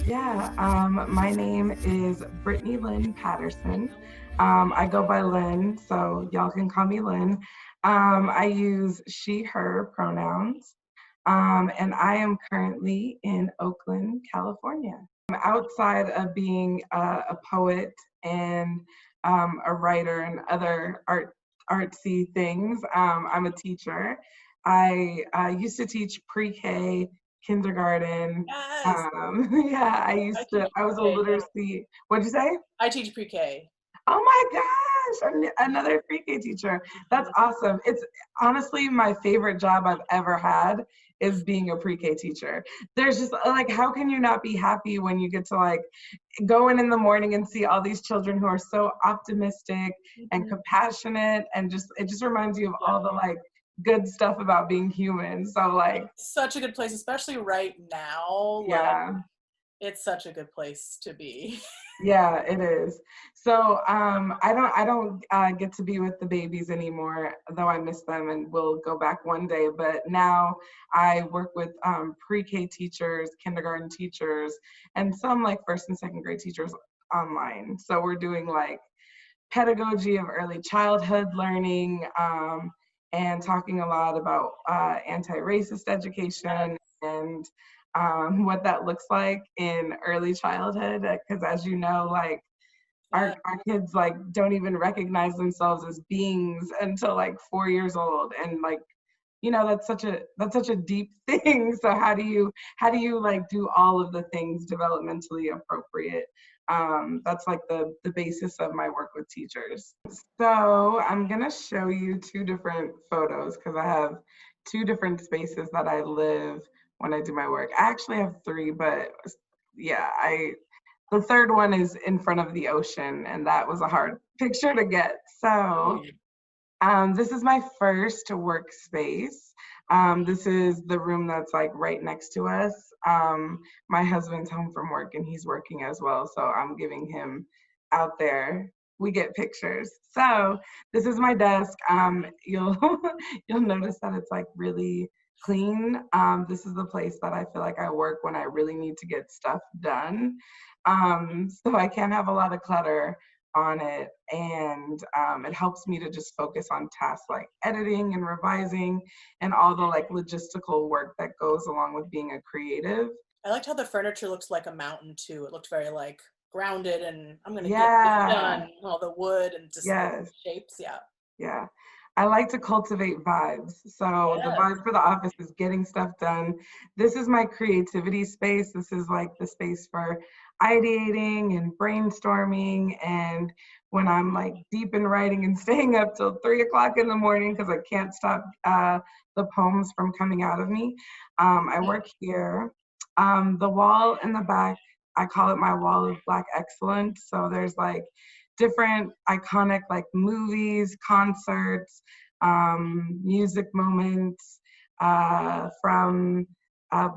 My name is Brittany Lyn Patterson. I go by Lyn, so y'all can call me Lyn. I use she, her pronouns, and I am currently in Oakland, California. Outside of being a poet and a writer and other artsy things, I'm a teacher. I used to teach pre-K, kindergarten. Yes. I was a literacy, what'd you say? I teach pre-K. Oh my gosh, another pre-K teacher. That's awesome. It's honestly my favorite job I've ever had is being a pre-K teacher. There's just like, how can you not be happy when you get to like go in the morning and see all these children who are so optimistic and compassionate, and it just reminds you of all the like good stuff about being human. So like, such a good place, especially right now. Yeah. Like, it's such a good place to be. Yeah, it is. So I don't get to be with the babies anymore, though I miss them and will go back one day. But now I work with pre-K teachers, kindergarten teachers, and some like first and second grade teachers online. So we're doing like pedagogy of early childhood learning, and talking a lot about anti-racist education and what that looks like in early childhood. Because as you know, like our kids like don't even recognize themselves as beings until like 4 years old, and like, you know, that's such a deep thing. So how do you like do all of the things developmentally appropriate? That's like the basis of my work with teachers. So I'm gonna show you two different photos because I have two different spaces that I live when I do my work. I actually have three, but yeah, the third one is in front of the ocean, and that was a hard picture to get. So this is my first workspace. This is the room that's like right next to us. My husband's home from work and he's working as well, so I'm giving him out there. We get pictures. So this is my desk. You'll notice that it's like really clean. This is the place that I feel like I work when I really need to get stuff done. So I can't have a lot of clutter on it, and it helps me to just focus on tasks like editing and revising and all the like logistical work that goes along with being a creative. I liked how the furniture looks like a mountain too. It looked very like grounded, and I'm gonna get this done. All the wood and just the shapes. Yeah. I like to cultivate vibes. So the vibe for the office is getting stuff done. This is my creativity space. This is like the space for ideating and brainstorming. And when I'm like deep in writing and staying up till 3 o'clock in the morning because I can't stop the poems from coming out of me, I work here. The wall in the back, I call it my wall of Black excellence. So there's like different iconic like movies, concerts, music moments from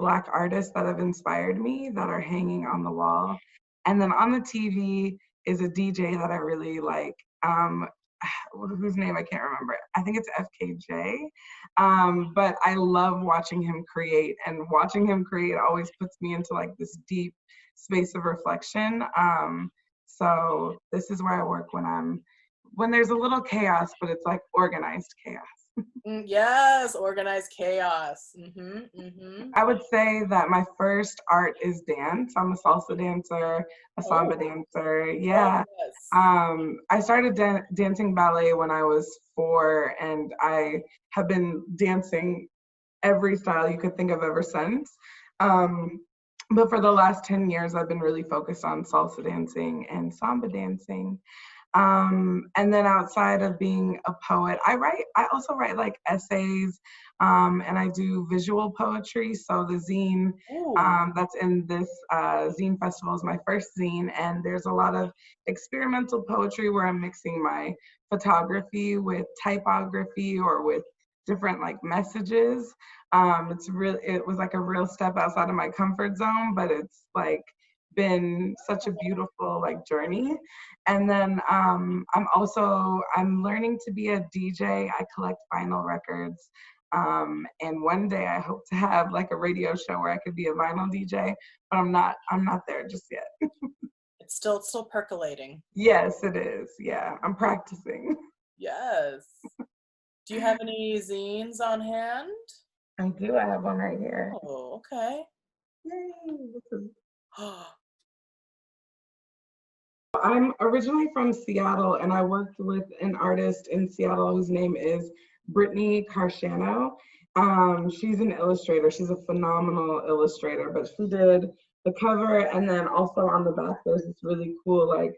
Black artists that have inspired me that are hanging on the wall. And then on the TV is a DJ that I really like, whose name I can't remember. I think it's FKJ. But I love watching him create, and watching him create always puts me into like this deep space of reflection. So this is where I work when there's a little chaos, but it's like organized chaos. Yes, organized chaos. I would say that my first art is dance. I'm a salsa dancer, a samba dancer. Yeah. I started dancing ballet when I was 4, and I have been dancing every style you could think of ever since. But for the last 10 years, I've been really focused on salsa dancing and samba dancing. And then outside of being a poet, I also write like essays, and I do visual poetry. So the zine that's in this zine festival is my first zine, and there's a lot of experimental poetry where I'm mixing my photography with typography or with different like messages. It was like a real step outside of my comfort zone, but it's like been such a beautiful like journey. And then I'm learning to be a DJ. I collect vinyl records. And one day I hope to have like a radio show where I could be a vinyl DJ, but I'm not there just yet. It's still percolating. Yes, it is. Yeah, I'm practicing. Yes. Do you have any zines on hand? I do. I have one right here. Oh, okay. Yay. I'm originally from Seattle, and I worked with an artist in Seattle whose name is Lex Kartane-AIWS. She's an illustrator. She's a phenomenal illustrator, but she did the cover, and then also on the back there's this really cool like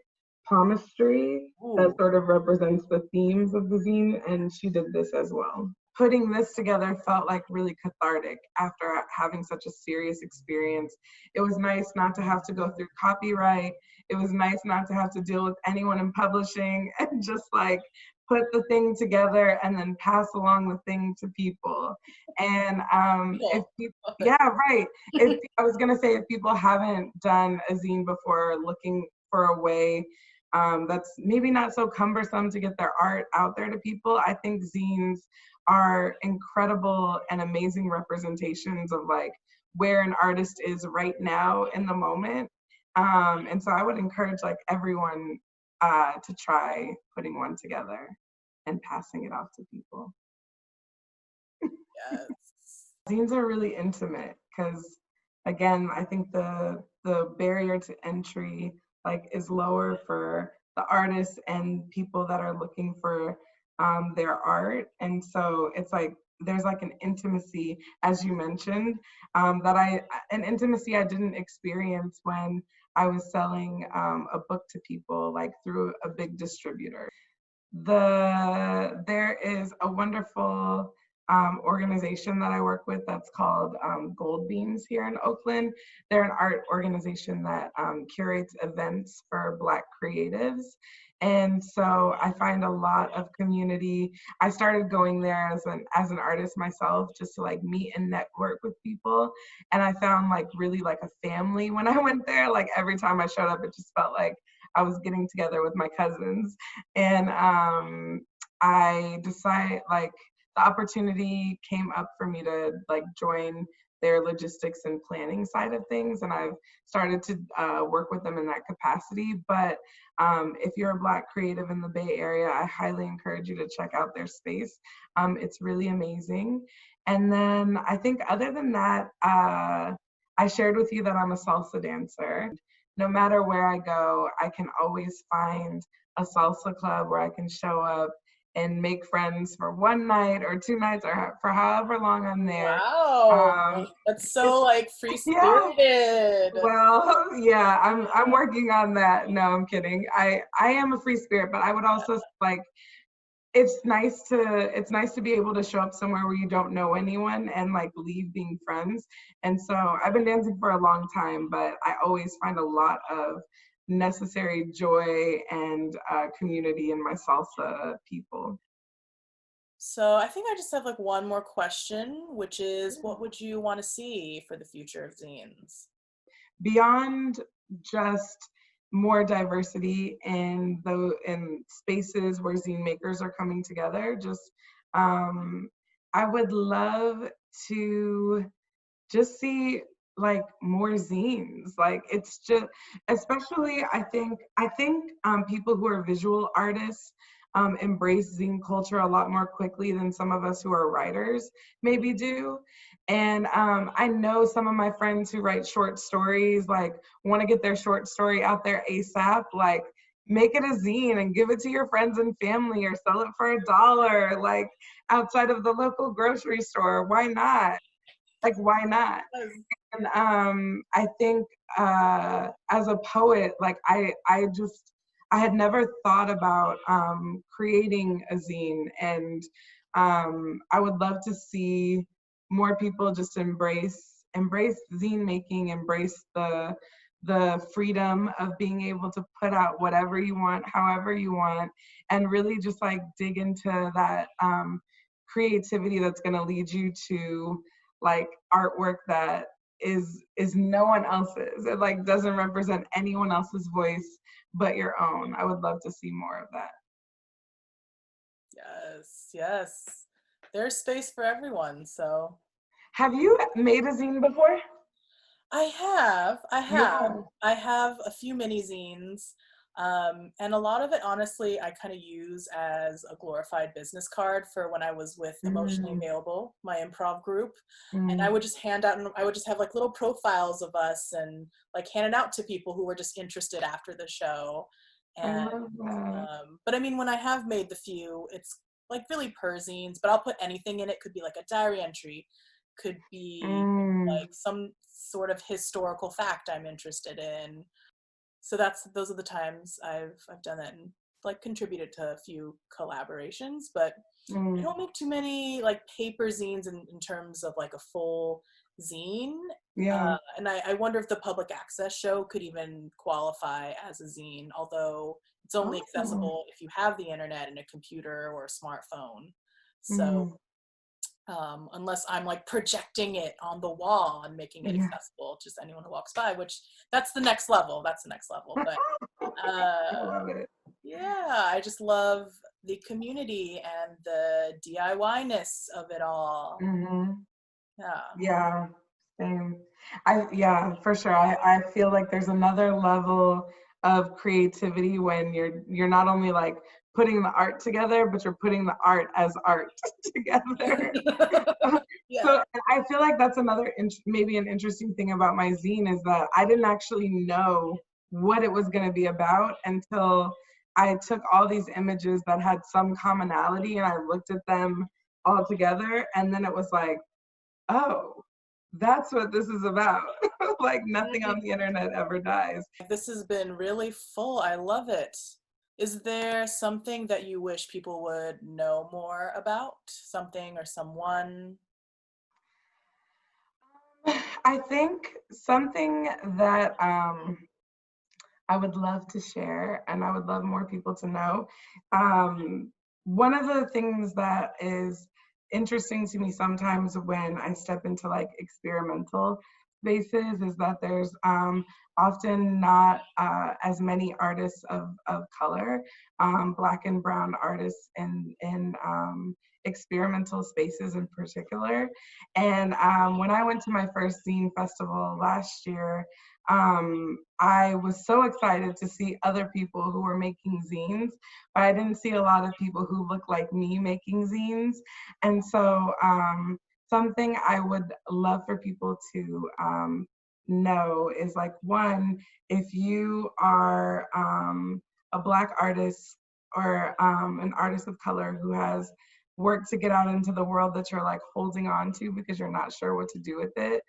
palmistry that sort of represents the themes of the zine, and she did this as well. Putting this together felt like really cathartic after having such a serious experience. It was nice not to have to go through copyright. It was nice not to have to deal with anyone in publishing and just like put the thing together and then pass along the thing to people. And if people, yeah, right. I was gonna say, if people haven't done a zine before, looking for a way that's maybe not so cumbersome to get their art out there to people, I think zines are incredible and amazing representations of like where an artist is right now in the moment. And so I would encourage like everyone to try putting one together and passing it off to people. Yes. Zines are really intimate because, again, I think the barrier to entry like is lower for the artists and people that are looking for their art. And so it's like there's like an intimacy, as you mentioned, an intimacy I didn't experience when I was selling a book to people like through a big distributor. There is a wonderful organization that I work with that's called Gold Beans here in Oakland. They're an art organization that curates events for Black creatives. And so I find a lot of community. I started going there as an artist myself, just to like meet and network with people. And I found like really like a family when I went there. Like every time I showed up, it just felt like I was getting together with my cousins. And I decided like the opportunity came up for me to like join their logistics and planning side of things, and I've started to work with them in that capacity. But if you're a Black creative in the Bay Area, I highly encourage you to check out their space. It's really amazing. And then I think other than that, I shared with you that I'm a salsa dancer. No matter where I go, I can always find a salsa club where I can show up and make friends for one night or 2 nights or for however long I'm there. Wow, that's so like free-spirited. Yeah. Well, yeah, I'm working on that. No, I'm kidding. I am a free spirit, but I would also like, it's nice to be able to show up somewhere where you don't know anyone and like leave being friends. And so I've been dancing for a long time, but I always find a lot of necessary joy and community in my salsa people. So I think I just have like one more question, which is, what would you want to see for the future of zines? Beyond just more diversity in spaces where zine makers are coming together, just I would love to just see like more zines. Like it's just, especially I think people who are visual artists embrace zine culture a lot more quickly than some of us who are writers maybe do. And I know some of my friends who write short stories like want to get their short story out there ASAP. Like make it a zine and give it to your friends and family, or sell it for $1 like outside of the local grocery store. Why not? Like, why not? And I think as a poet, like I had never thought about creating a zine, and I would love to see more people just embrace zine making, embrace the freedom of being able to put out whatever you want, however you want, and really just like dig into that creativity that's going to lead you to like artwork that is no one else's. It like doesn't represent anyone else's voice but your own. I would love to see more of that. Yes, yes. there's space for everyone. So have you made a zine before? I have Yeah. a few mini zines, and a lot of it, honestly, I kind of use as a glorified business card for when I was with Emotionally Available, my improv group, and I would just hand out, and I would just have like little profiles of us and like hand it out to people who were just interested after the show. And I love that. but I mean, when I have made the few, it's like really per zines, but I'll put anything in it. Could be like a diary entry, could be like some sort of historical fact I'm interested in. So those are the times I've done that and like contributed to a few collaborations, but I don't make too many like paper zines in terms of like a full zine. Yeah. And I wonder if the public access show could even qualify as a zine, although it's only accessible if you have the internet and a computer or a smartphone. So unless I'm like projecting it on the wall and making it accessible to just anyone who walks by, which that's the next level. But I love it. yeah, I just love the community and the DIY-ness of it all. Yeah, same. Yeah, for sure. I feel like there's another level of creativity when you're not only like putting the art together, but you're putting the art as art together. So I feel like that's another maybe an interesting thing about my zine is that I didn't actually know what it was going to be about until I took all these images that had some commonality and I looked at them all together, and then it was like, oh, that's what this is about. Like nothing on the internet ever dies. This has been really full. I love it. Is there something that you wish people would know more about? Something or someone? I think something that I would love to share and I would love more people to know. One of the things that is interesting to me sometimes when I step into like experimental spaces is that there's often not as many artists of color, Black and brown artists in experimental spaces in particular. And when I went to my first zine festival last year, I was so excited to see other people who were making zines, but I didn't see a lot of people who looked like me making zines. And so something I would love for people to know is like, one, if you are a Black artist or an artist of color who has work to get out into the world that you're like holding on to because you're not sure what to do with it,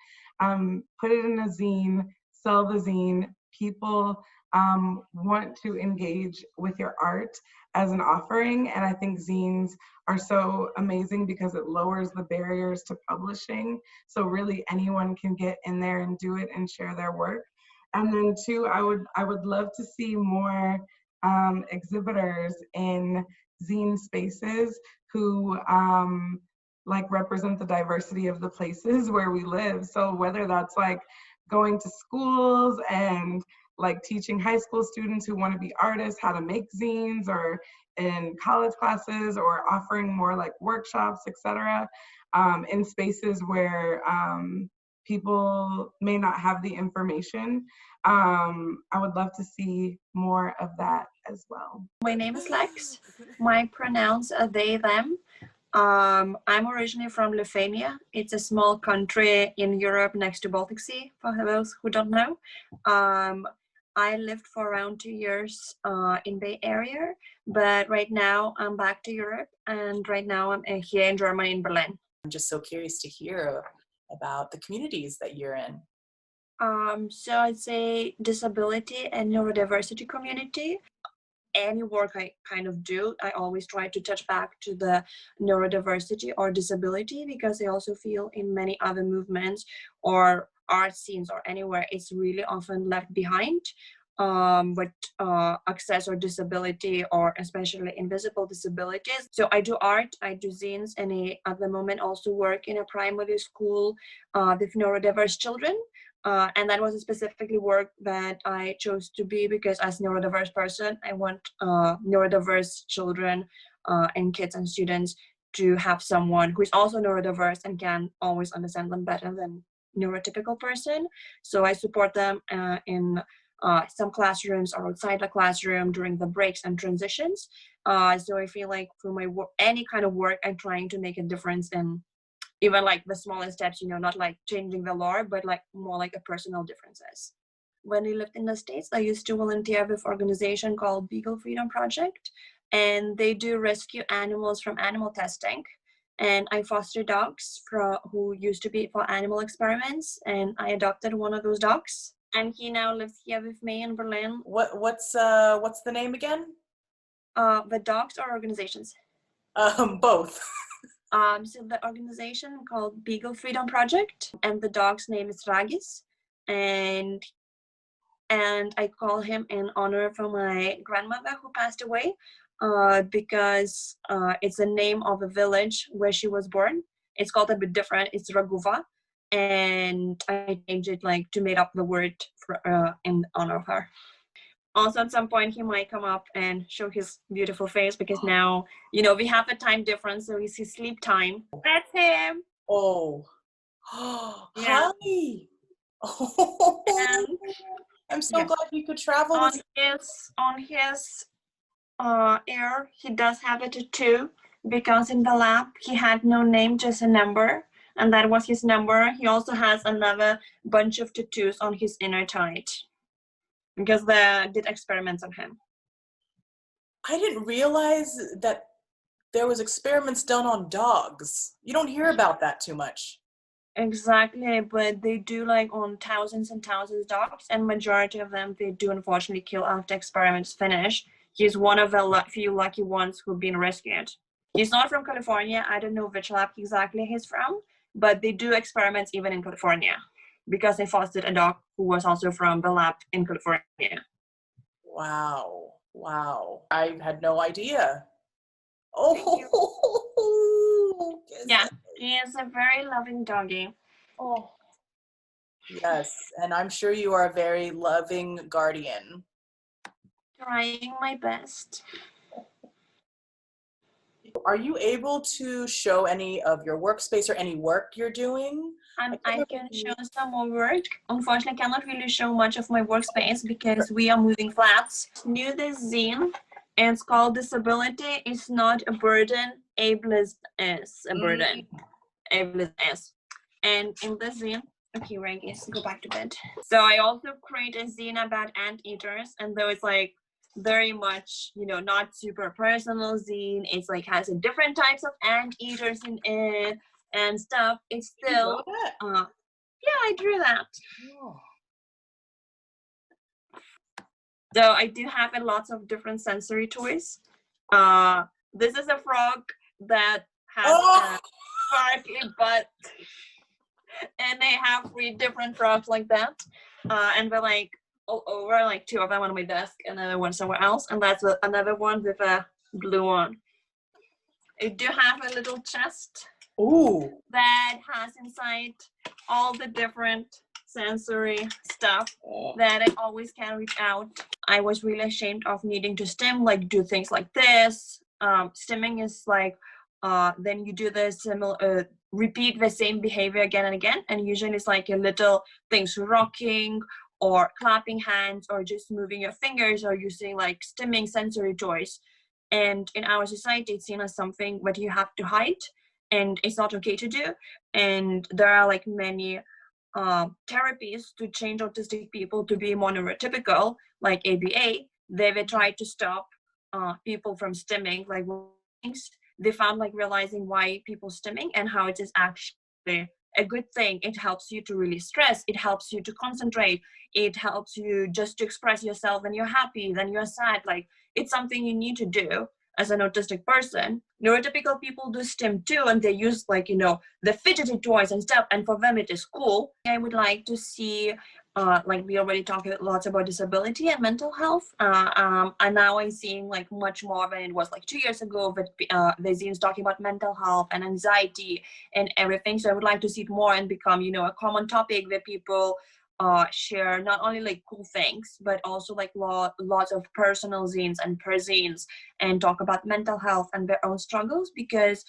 put it in a zine, sell the zine. People want to engage with your art as an offering, and I think zines are so amazing because it lowers the barriers to publishing, so really anyone can get in there and do it and share their work. And then two, I would love to see more exhibitors in zine spaces who like represent the diversity of the places where we live. So whether that's like going to schools and like teaching high school students who want to be artists how to make zines, or in college classes, or offering more like workshops, etc., in spaces where people may not have the information. I would love to see more of that as well. My name is Lex. My pronouns are they, them. I'm originally from Lithuania. It's a small country in Europe next to Baltic Sea, for those who don't know. I lived for around 2 years in Bay Area, but right now I'm back to Europe, and right now I'm here in Germany, in Berlin. I'm just so curious to hear about the communities that you're in. So I'd say disability and neurodiversity community. Any work I kind of do, I always try to touch back to the neurodiversity or disability, because I also feel in many other movements or art scenes or anywhere, it's really often left behind with access or disability, or especially invisible disabilities. So I do art, I do zines, and I, at the moment, also work in a primary school with neurodiverse children. And that was specifically work that I chose to be because as a neurodiverse person, I want neurodiverse children and kids and students to have someone who is also neurodiverse and can always understand them better than neurotypical person. So I support them in some classrooms or outside the classroom during the breaks and transitions. So I feel like for my work, any kind of work, I'm trying to make a difference in even like the smallest steps, not like changing the law, but like more like a personal differences. When I lived in the States, I used to volunteer with an organization called Beagle Freedom Project, and they do rescue animals from animal testing. And I foster dogs who used to be for animal experiments, and I adopted one of those dogs. And he now lives here with me in Berlin. What's the name again? The dogs or organizations? Both. So the organization called Beagle Freedom Project, and the dog's name is Ragis, and I call him in honor for my grandmother who passed away, because it's the name of a village where she was born. It's called a bit different. It's Raguva, and I changed it like to make up the word for in honor of her. Also, at some point, he might come up and show his beautiful face, because now, we have a time difference, so it's his sleep time. That's him. Oh. Yeah. Hi. Oh. And I'm so glad you could travel. On his ear, he does have a tattoo, because in the lab, he had no name, just a number. And that was his number. He also has another bunch of tattoos on his inner thigh, because they did experiments on him. I didn't realize that there was experiments done on dogs. You don't hear about that too much. Exactly, but they do like on thousands and thousands of dogs, and majority of them they do unfortunately kill after experiments finish. He's one of the few lucky ones who've been rescued. He's not from California. I don't know which lab exactly he's from, but they do experiments even in California, because they fostered a dog who was also from the lab in California. Wow. I had no idea. Oh. Yeah, he is a very loving doggy. Oh. Yes, and I'm sure you are a very loving guardian. Trying my best. Are you able to show any of your workspace or any work you're doing? I can show some more work. Unfortunately, I cannot really show much of my workspace because we are moving flats. New this zine, and it's called Disability is Not a Burden, Ableism is a Burden. Ableism is. And in this zine, okay, right, yes, go back to bed. So I also create a zine about anteaters, and though it's like very much, not super personal zine, it's like has a different types of anteaters in it and stuff. It's still yeah, I drew that. Oh. So I do have a lots of different sensory toys. This is a frog that has a sparkly butt, and they have 3 different frogs like that, and they're like all over, like 2 of them on my desk, and another one somewhere else, and that's another one with a blue one. I do have a little chest. Ooh. That has inside all the different sensory stuff that I always can reach out. I was really ashamed of needing to stim, like do things like this. Stimming is like, then you do this repeat the same behavior again and again, and usually it's like a little things rocking or clapping hands or just moving your fingers or using like stimming sensory toys. And in our society, it's seen as something that you have to hide, and it's not okay to do. And there are like many therapies to change autistic people to be more neurotypical, like ABA. They tried to stop people from stimming, like things. They found like realizing why people stimming and how it is actually a good thing. It helps you to release stress. It helps you to concentrate. It helps you just to express yourself when you're happy, then you're sad. Like it's something you need to do as an autistic person. Neurotypical people do stim too, and they use like, the fidgety toys and stuff, and for them it is cool. I would like to see, like we already talked lots about disability and mental health, and now I'm seeing like much more than it was like 2 years ago, but the zines talking about mental health and anxiety and everything. So I would like to see it more and become, a common topic where people share not only like cool things, but also like lots of personal zines and per zines, and talk about mental health and their own struggles, because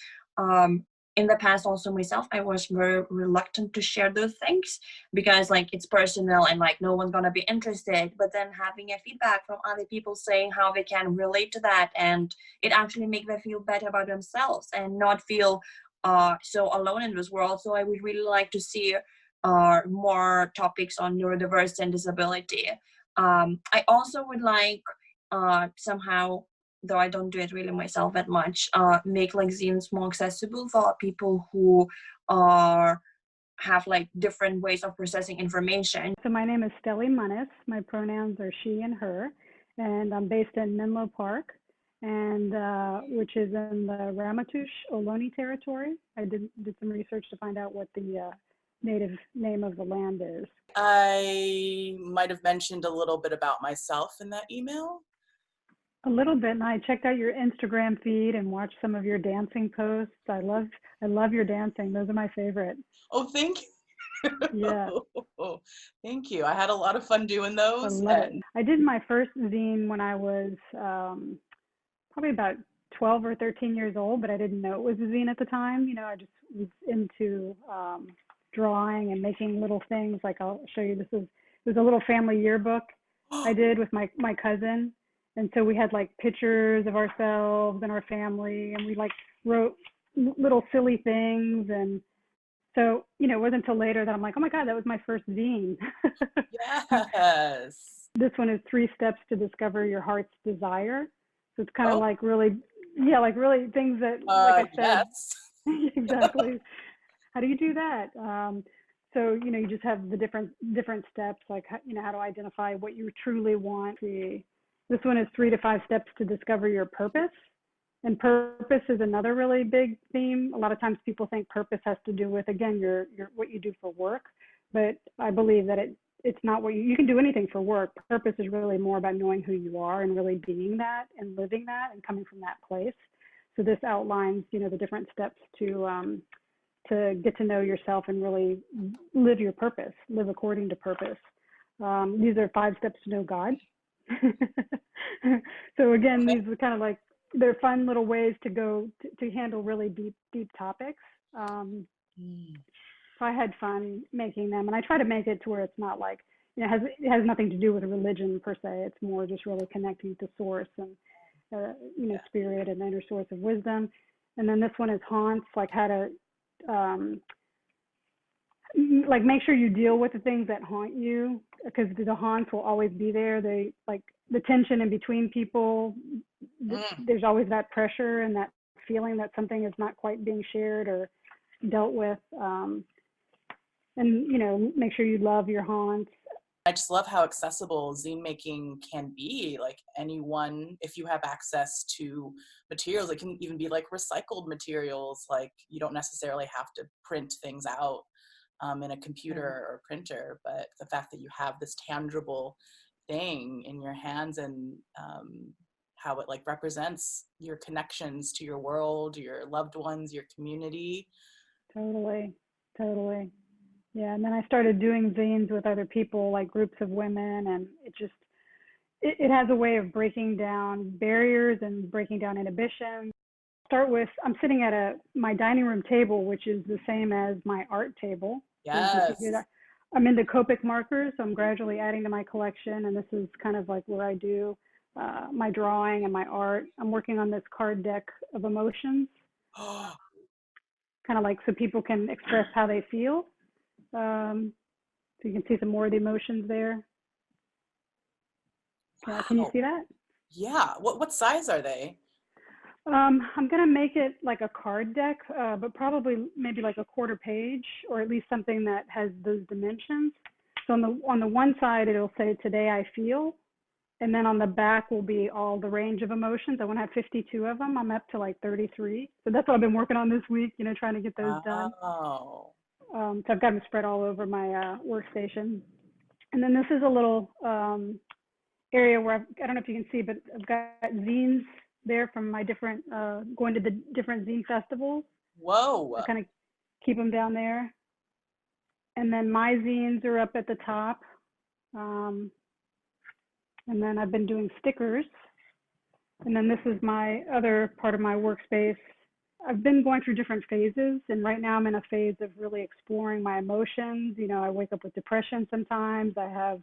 In the past also myself, I was very reluctant to share those things because like it's personal and like no one's gonna be interested. But then having a feedback from other people saying how they can relate to that, and it actually make them feel better about themselves and not feel so alone in this world. So I would really like to see more topics on neurodiversity and disability. I also would like somehow, though I don't do it really myself that much, make like zines more accessible for people who have like different ways of processing information. So my name is Stelli Munnis. My pronouns are she and her, and I'm based in Menlo Park, and which is in the Ramaytush Ohlone territory. I did some research to find out what the native name of the land is. I might have mentioned a little bit about myself in that email. A little bit, and I checked out your Instagram feed and watched some of your dancing posts. I love your dancing. Those are my favorite. Oh, thank you. Yeah. Thank you. I had a lot of fun doing those. I love it. I did my first zine when I was probably about 12 or 13 years old, but I didn't know it was a zine at the time. You know, I just was into drawing and making little things. Like I'll show you, it was a little family yearbook I did with my cousin. And so we had like pictures of ourselves and our family, and we like wrote little silly things. And so, you know, it wasn't until later that I'm like, oh my God, that was my first zine. Yes. This one is 3 steps to discover your heart's desire. So it's kind of like really, like really things that, like I said, yes. Exactly. How do you do that? So, you know, you just have the different steps, like, you know, how to identify what you truly want. This one is 3 to 5 steps to discover your purpose. And purpose is another really big theme. A lot of times people think purpose has to do with, again, your what you do for work. But I believe that it's not what you can do anything for work. Purpose is really more about knowing who you are and really being that and living that and coming from that place. So this outlines, you know, the different steps to get to know yourself and really live your purpose, live according to purpose. These are 5 steps to know God. So again, these are kind of like, they're fun little ways to go to handle really deep topics. So I had fun making them, and I try to make it to where it's not like, you know, it has nothing to do with religion per se. It's more just really connecting to source and you know, spirit and the inner source of wisdom. And then this one is haunts, like how to like make sure you deal with the things that haunt you, because the haunts will always be there. They like the tension in between people. There's always that pressure and that feeling that something is not quite being shared or dealt with. And, you know, make sure you love your haunts. I just love how accessible zine making can be. Like anyone, if you have access to materials, it can even be like recycled materials. Like you don't necessarily have to print things out in a computer or printer, but the fact that you have this tangible thing in your hands and how it like represents your connections to your world, your loved ones, your community. Totally. Yeah, and then I started doing zines with other people, like groups of women, and it has a way of breaking down barriers and breaking down inhibitions. Start with, I'm sitting at my dining room table, which is the same as my art table. Yes. I'm into Copic markers, so I'm gradually adding to my collection, and this is kind of like where I do my drawing and my art. I'm working on this card deck of emotions, kind of like so people can express how they feel. So you can see some more of the emotions there. Wow. Can you see that? Yeah. What size are they? I'm gonna make it like a card deck, but probably maybe like a 1/4 page, or at least something that has those dimensions. So on the one side, it'll say "Today I feel," and then on the back will be all the range of emotions. I want to have 52 of them. I'm up to like 33. So that's what I've been working on this week. You know, trying to get those done. Oh. So I've got them spread all over my workstation. And then this is a little area where I don't know if you can see, but I've got zines there from my different, going to the different zine festivals. Whoa. I kind of keep them down there. And then my zines are up at the top. And then I've been doing stickers. And then this is my other part of my workspace. I've been going through different phases, and right now I'm in a phase of really exploring my emotions. You know, I wake up with depression sometimes. I have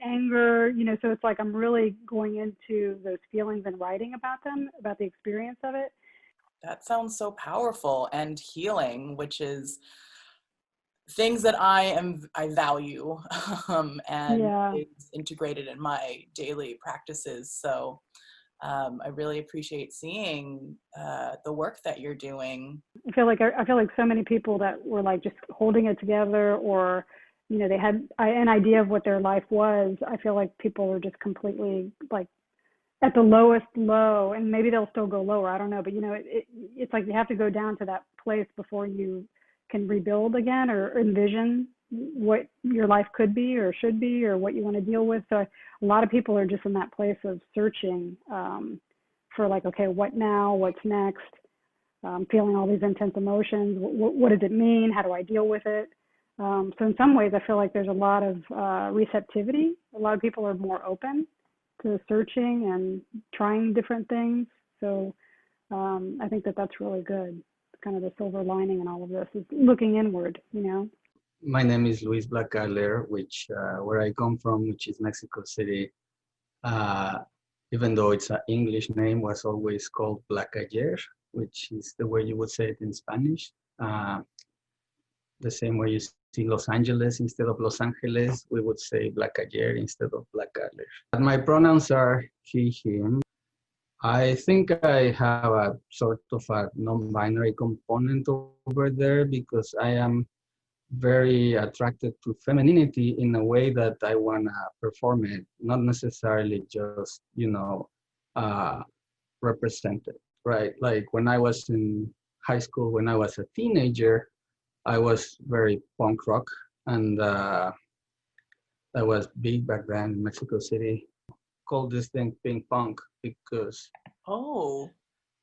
anger. You know, so it's like I'm really going into those feelings and writing about them, about the experience of it. That sounds so powerful and healing, which is things that I value and is integrated in my daily practices. So I really appreciate seeing the work that you're doing. I feel like so many people that were like just holding it together, or you know, they had an idea of what their life was. I feel like people were just completely like at the lowest low, and maybe they'll still go lower. I don't know, but you know, it's like you have to go down to that place before you can rebuild again or envision what your life could be or should be or what you want to deal with. So a lot of people are just in that place of searching for like, okay, what now? What's next? Feeling all these intense emotions. What does it mean? How do I deal with it? So in some ways, I feel like there's a lot of receptivity. A lot of people are more open to searching and trying different things. So I think that that's really good. Kind of the silver lining in all of this is looking inward, you know. My name is Luis Blackaller, which where I come from, which is Mexico City. Even though it's an English name, was always called Blackaller, which is the way you would say it in Spanish. The same way you see Los Angeles instead of Los Angeles, we would say Blackaller instead of Blackaller. But my pronouns are he, him. I think I have a sort of a non-binary component over there because I am very attracted to femininity in a way that I want to perform it, not necessarily just, you know, represent it, right? Like when I was in high school, when I was a teenager, I was very punk rock, and that was big back then in Mexico City. Called this thing pink punk because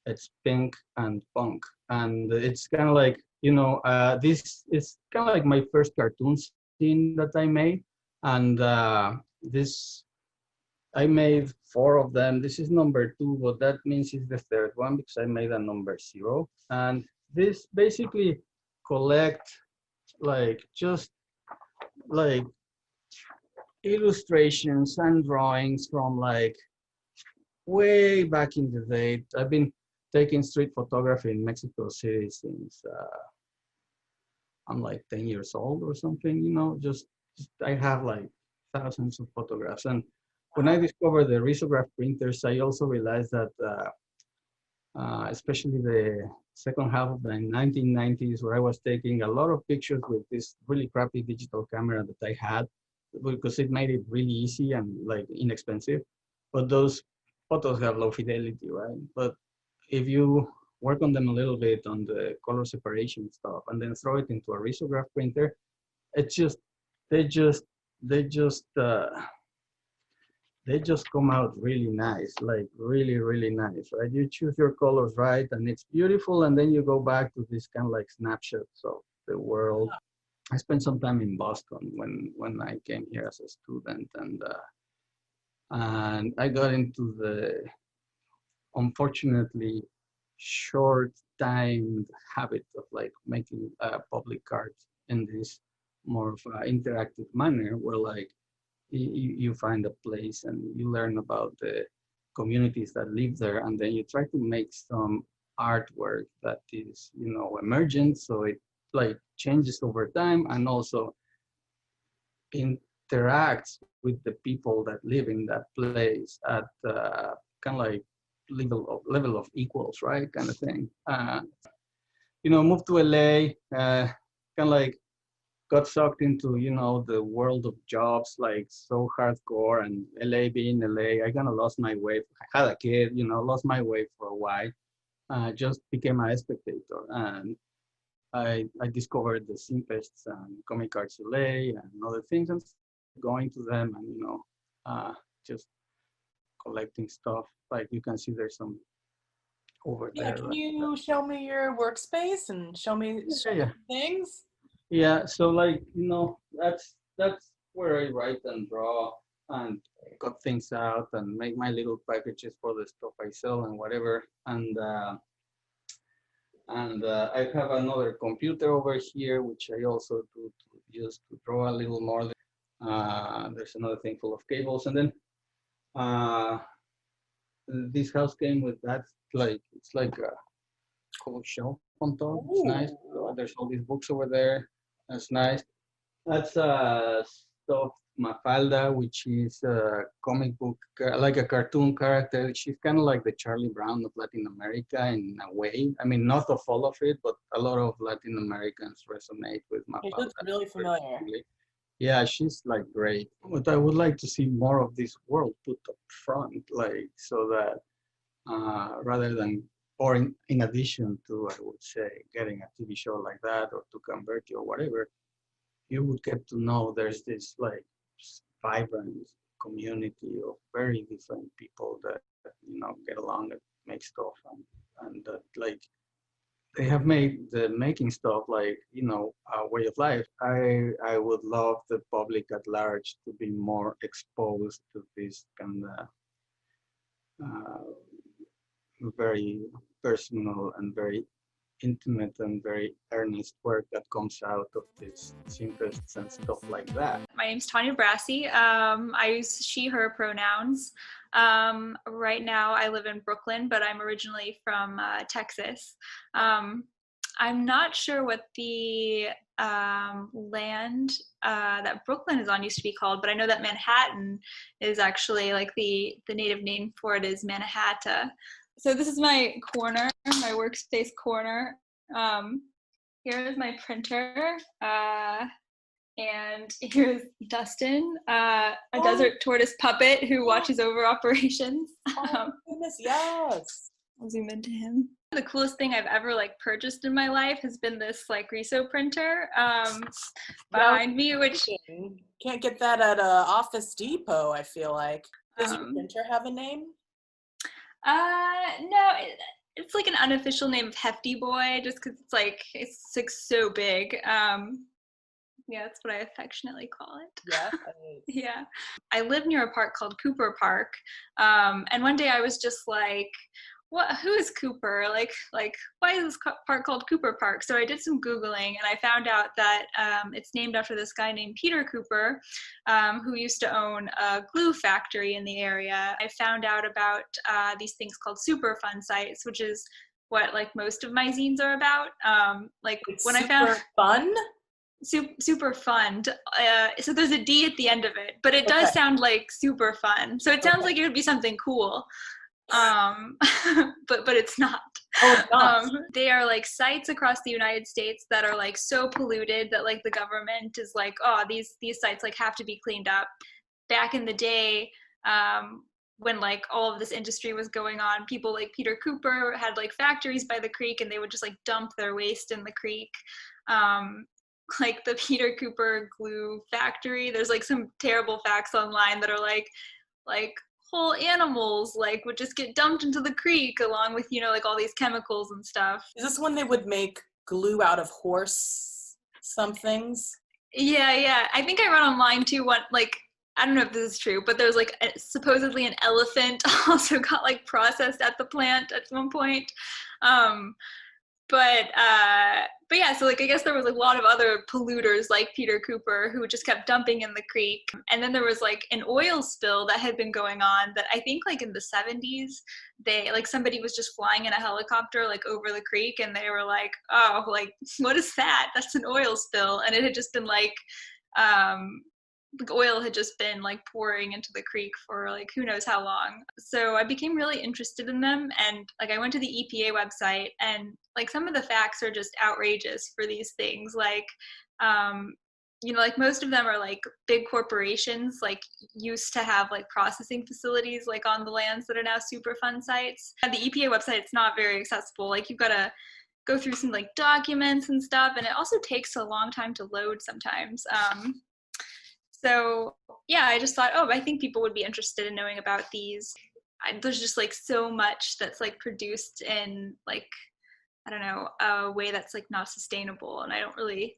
it's pink and punk, and it's kind of like, you know, this is kind of like my first cartoon scene that I made, and this I made 4 of them. This is number 2, but that means it's the 3rd one because I made a number 0, and this basically collect like just like illustrations and drawings from like way back in the day. I've been taking street photography in Mexico City since I'm like 10 years old or something, you know, just I have like thousands of photographs. And when I discovered the risograph printers, I also realized that especially the second half of the 1990s, where I was taking a lot of pictures with this really crappy digital camera that I had, because it made it really easy and like inexpensive. But those photos have low fidelity, right? But if you work on them a little bit on the color separation stuff and then throw it into a risograph printer, it's just, they just come out really nice, like really, really nice, right? You choose your colors right and it's beautiful, and then you go back to this kind of like snapshots of the world. I spent some time in Boston when I came here as a student, and I got into the unfortunately short-timed habit of like making public art in this more of an interactive manner, where like you find a place and you learn about the communities that live there, and then you try to make some artwork that is, you know, emergent, so it like changes over time and also interacts with the people that live in that place at kind of like level of equals, right, kind of thing. You know, moved to LA, kind of like got sucked into, you know, the world of jobs, like so hardcore, and LA being LA, I kind of lost my way. I had a kid, you know, lost my way for a while. Just became a spectator, and I discovered the Simpests and Comic Arts LA and other things, and going to them and, you know, just collecting stuff. Like you can see there's some over there. Can you show me your workspace and show me things? Yeah, so like, you know, that's where I write and draw and cut things out and make my little packages for the stuff I sell and whatever. And And I have another computer over here, which I also do to use to draw a little more. There's another thing full of cables, and then this house came with that. It's like a cool shelf on top. It's nice. There's all these books over there. That's nice. That's stuff Mafalda, which is a comic book, like a cartoon character. She's kind of like the Charlie Brown of Latin America in a way. I mean, not of all of it, but a lot of Latin Americans resonate with Mafalda. It looks really familiar. Yeah, she's like great. But I would like to see more of this world put up front, like so that rather than, or in addition to, I would say, getting a TV show like that or to convert you or whatever, you would get to know there's this like vibrant community of very different people that get along and make stuff and that like they have made the making stuff like a way of life. I would love the public at large to be more exposed to this kind of very personal and very intimate and very earnest work that comes out of these interests and stuff like that. My name's Tanya Brassie. I use she, her pronouns. Right now I live in Brooklyn, but I'm originally from Texas. I'm not sure what the land that Brooklyn is on used to be called, but I know that Manhattan is actually like the native name for it is Mannahatta. So this is my corner, my workspace corner. Here is my printer, and here's Dustin, a desert tortoise puppet who watches over operations. Oh goodness, yes. I'll zoom into him. The coolest thing I've ever purchased in my life has been this Riso printer behind me, which can't get that at Office Depot. I feel like. Does your printer have a name? No, it's like an unofficial name of Hefty Boy, just because it's so big. Yeah, that's what I affectionately call it. Yeah. Yeah. I live near a park called Cooper Park, and one day I was just like, who is Cooper? Like, why is this park called Cooper Park? So I did some Googling and I found out that it's named after this guy named Peter Cooper, who used to own a glue factory in the area. I found out about these things called super fun sites, which is what most of my zines are about. When I found fun? Super fun. So there's a D at the end of it, but it does sound like super fun. So it sounds like it would be something cool. But it's not. Oh, it's not. They are sites across the United States that are so polluted that the government is these sites have to be cleaned up. Back in the day, when all of this industry was going on, people like Peter Cooper had factories by the creek and they would just dump their waste in the creek. The Peter Cooper glue factory, there's some terrible facts online that are whole animals would just get dumped into the creek along with all these chemicals and stuff. Is this when they would make glue out of horse somethings? Yeah. I think I read online too what I don't know if this is true, but there's supposedly an elephant also got processed at the plant at one point. But yeah, so I guess there was a lot of other polluters like Peter Cooper who just kept dumping in the creek. And then there was an oil spill that had been going on that I think in the 70s, they somebody was just flying in a helicopter over the creek and they were oh, what is that? That's an oil spill. And it had just been the oil had just been pouring into the creek for who knows how long. So I became really interested in them, and I went to the EPA website, and some of the facts are just outrageous for these things. Most of them are big corporations used to have processing facilities on the lands that are now super fun sites. At the EPA website, it's not very accessible. You've got to go through some documents and stuff, and it also takes a long time to load sometimes. So yeah, I just thought, I think people would be interested in knowing about these. There's just so much that's produced in I don't know, a way that's not sustainable, and I don't really.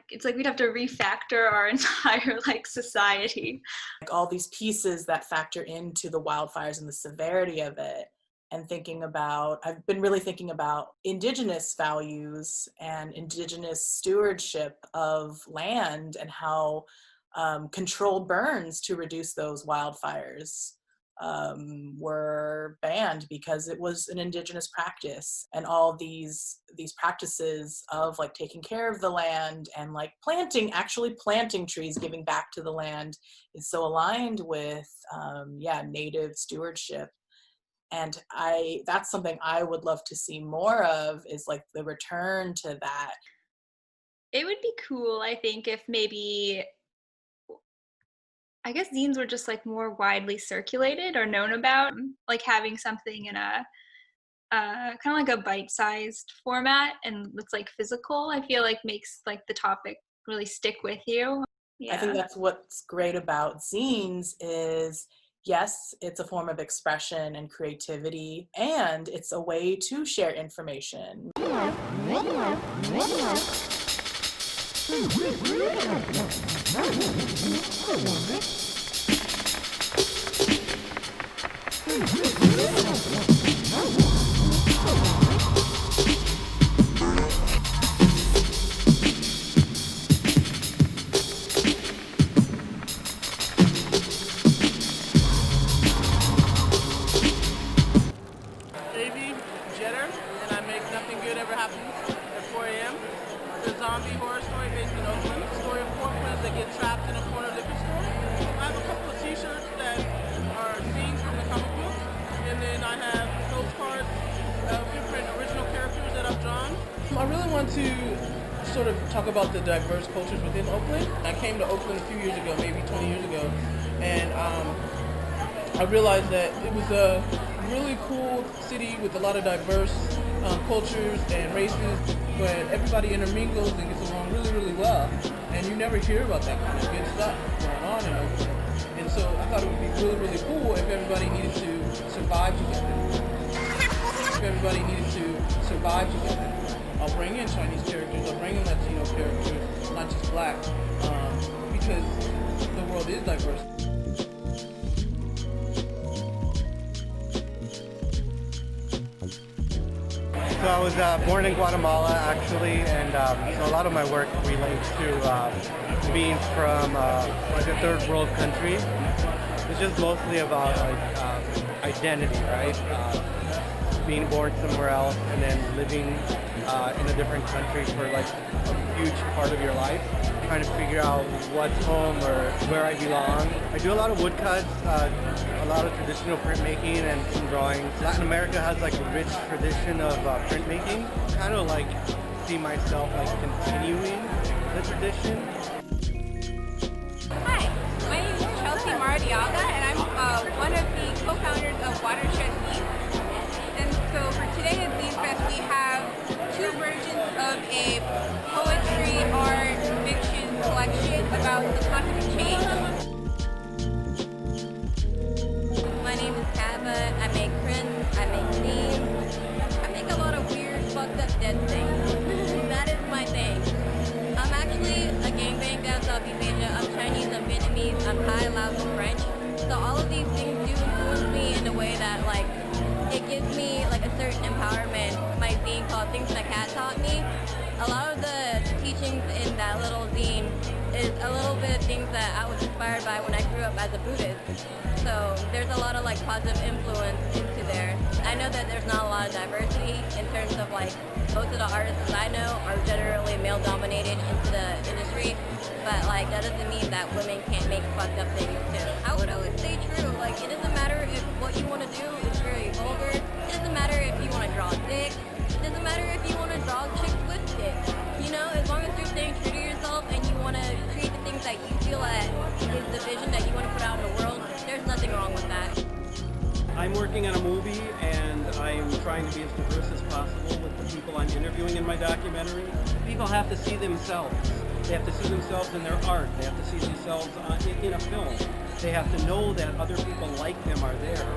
It's we'd have to refactor our entire society. All these pieces that factor into the wildfires and the severity of it, and I've been really thinking about Indigenous values and Indigenous stewardship of land, and how controlled burns to reduce those wildfires were banned because it was an Indigenous practice. And all these practices of like taking care of the land and like actually planting trees, giving back to the land, is so aligned with Native stewardship. And that's something I would love to see more of, is like the return to that. It would be cool, I think, if maybe, I guess zines were just like more widely circulated or known about, like having something in a kind of like a bite-sized format, and it's like physical, I feel like makes like the topic really stick with you. Yeah. I think that's what's great about zines is, yes, it's a form of expression and creativity, and it's a way to share information. I really want to sort of talk about the diverse cultures within Oakland. I came to Oakland a few years ago, maybe 20 years ago, and I realized that it was a really cool city with a lot of diverse cultures and races, but everybody intermingles and gets along really, really well, and you never hear about that kind of good stuff going on in Oakland. And so I thought it would be really, really cool if everybody needed to survive together. I'll bring in Chinese characters, I'll bring in Latino characters, not just Black, because the world is diverse. So I was born in Guatemala, actually, and so a lot of my work relates to being from like a third world country. It's just mostly about like identity, right? Being born somewhere else and then living in a different country for like a huge part of your life, trying to figure out what's home or where I belong. I do a lot of woodcuts, a lot of traditional printmaking and some drawings. Latin America has like a rich tradition of printmaking. Kind of like see myself like continuing the tradition. Hi, my name is Chelsea Maradiaga, and I'm one of the co-founders of Watershed Zine. And so for today at Zine Fest, we have two versions of a poetry, art, fiction collection about the topic of change. My name is Kava. I make prints, I make themes. I make a lot of weird, fucked up dead things. That is my thing. I'm actually a gangbang down Southeast Asia. I'm Chinese, I'm Vietnamese, I'm Thai, Laos, and French. So all of these things do influence me in a way that, like, it gives me, like, a certain empowerment. My zine called Things My Cat Taught Me. A lot of the teachings in that little zine is a little bit of things that I was inspired by when I grew up as a Buddhist. So there's a lot of, like, positive influence into there. I know that there's not a lot of diversity in terms of, like, most of the artists I know are generally male-dominated into the industry, but, like, that doesn't mean that women can't make fucked up things, too. I would always say true. Like, it doesn't matter if what you want to do is very vulgar. It doesn't matter if you want to draw dicks. It doesn't matter if you want to draw chicks with dicks. You know, as long as you're staying true to yourself and you want to create the things that you feel that is the vision that you want to put out in the world, there's nothing wrong with that. I'm working on a movie, and I'm trying to be as diverse as possible with the people I'm interviewing in my documentary. People have to see themselves. They have to see themselves in their art. They have to see themselves in a film. They have to know that other people like them are there.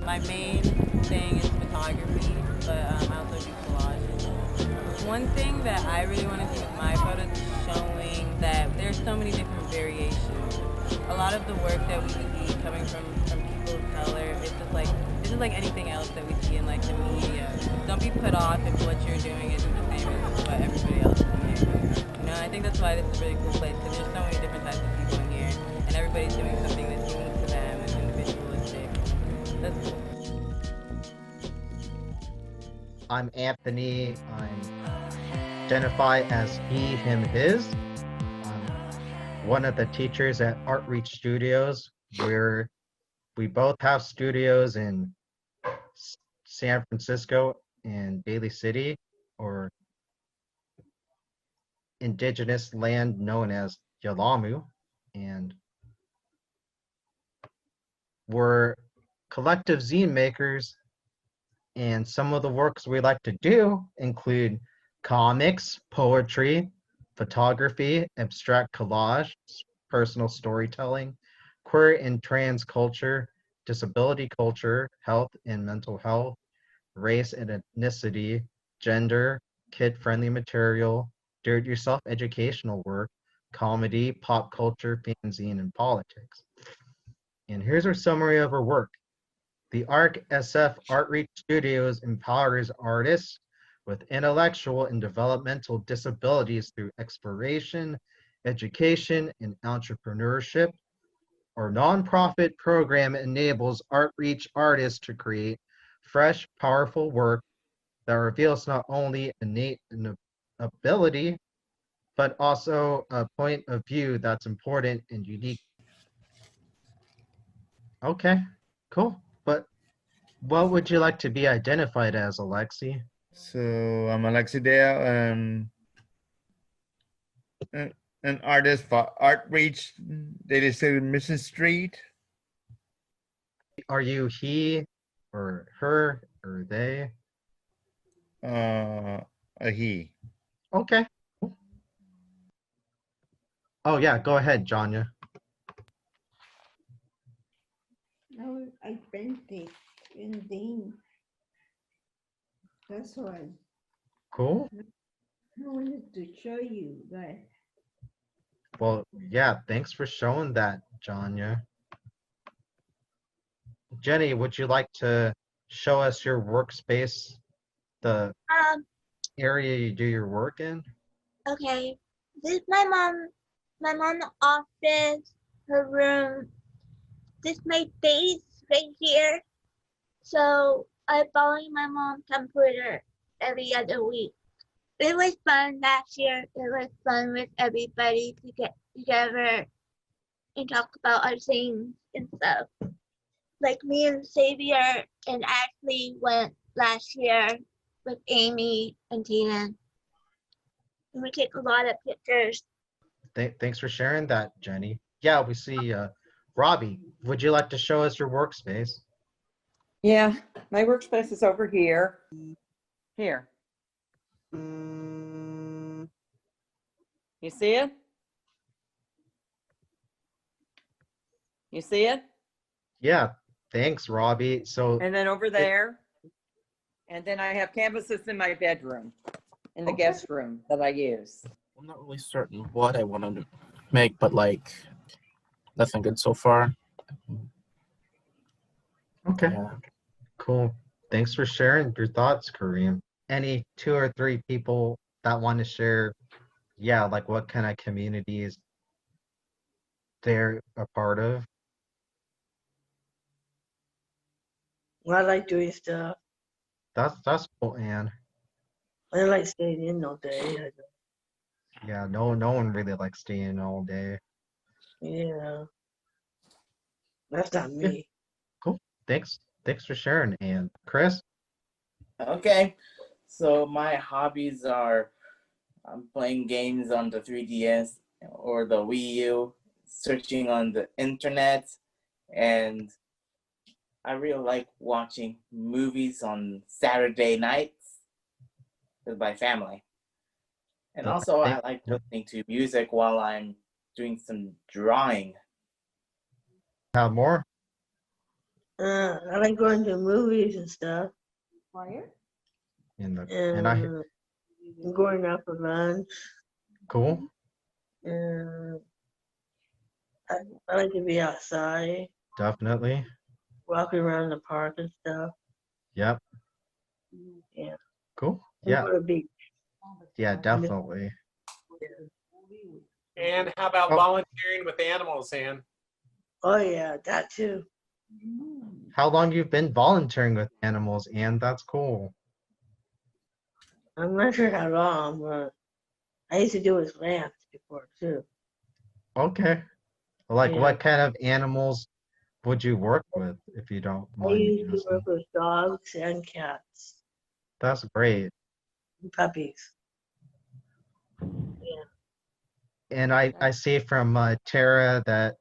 My main thing is photography, but I also do collage. One thing that I really want to see with my photos is showing that there's so many different variations. A lot of the work that we see coming from people of color, it's just like It's just like anything else that we see in like the media. Don't be put off if what you're doing isn't the same as what everybody else is doing. You know, I think that's why this is a really cool place, because there's so many different types of people in here, and everybody's doing something that's unique to them and individualistic. That's cool. I'm Anthony. I identify as he, him, his. I'm one of the teachers at ArtReach Studios, where we both have studios in San Francisco and Daly City, or indigenous land known as Yalamu. And we're collective zine makers, and some of the works we like to do include comics, poetry, photography, abstract collage, personal storytelling, queer and trans culture, disability culture, health and mental health, race and ethnicity, gender, kid-friendly material, do-it-yourself educational work, comedy, pop culture, fanzine, and politics. And here's our summary of our work. The ARC-SF ArtReach Studios empowers artists with intellectual and developmental disabilities through exploration, education, and entrepreneurship. Our nonprofit program enables ArtReach artists to create fresh, powerful work that reveals not only innate ability, but also a point of view that's important and unique. Okay, cool. But what would you like to be identified as, Alexi? So I'm Alexi D, an artist for ArtReach, Daly City, Mission Street. Are you he or her or they? A he. Okay. Oh yeah, go ahead, Janya. No, I painted in Zine. That's why Cool. I wanted to show you that. Well, yeah, thanks for showing that, Janya. Jenny, would you like to show us your workspace, the area you do your work in? Okay, this is my mom's office, her room. This is my base right here. So I borrow my mom's computer every other week. It was fun last year. It was fun with everybody to get together and talk about our things and stuff. Like me and Xavier and Ashley went last year with Amy and Tina. And we take a lot of pictures. Thanks for sharing that, Jenny. Yeah, we see Robbie. Would you like to show us your workspace? Yeah, my workspace is over here. Here. You see it? You see it? Yeah, thanks, Robbie. So, and then over there, and then I have canvases in my bedroom, in the guest room that I use. I'm not really certain what I want to make, but like, nothing good so far. Okay. Yeah. Cool. Thanks for sharing your thoughts, Karim. Any 2 or 3 people that want to share, yeah, like what kind of communities they're a part of? Well, I like doing stuff. That's cool, Anne. I don't like staying in all day. Yeah, no one really likes staying all day. Yeah. That's not me. Cool. Thanks for sharing, Anne. Chris? Okay. So my hobbies are playing games on the 3DS or the Wii U, searching on the internet, and I really like watching movies on Saturday nights with my family. And also I like listening to music while I'm doing some drawing. Have more? I like going to movies and stuff. And going out for lunch. Cool. And I like to be outside. Definitely. walking around the park and stuff. Yep. Yeah. Cool. And Yeah. go to the beach. Yeah, definitely. And how about volunteering with animals, Ann? Oh yeah, that too. How long you've been volunteering with animals, Ann? That's cool. I'm not sure how long, but I used to do with lamps before too. Okay. Like Yeah. what kind of animals would you work with, if you don't I mind me used to asking? work with dogs and cats That's great. and puppies. And I see from Tara that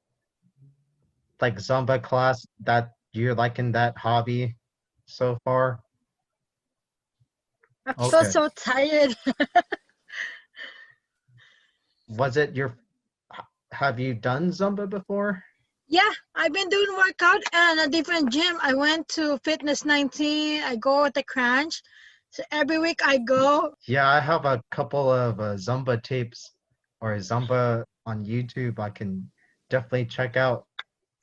like Zumba class that you're liking that hobby so far. I Okay. feel so tired. Was it have you done Zumba before? Yeah, I've been doing workout and a different gym. I went to Fitness 19. I go at the Crunch. So every week I go. Yeah, I have a couple of Zumba tapes or Zumba on YouTube I can definitely check out.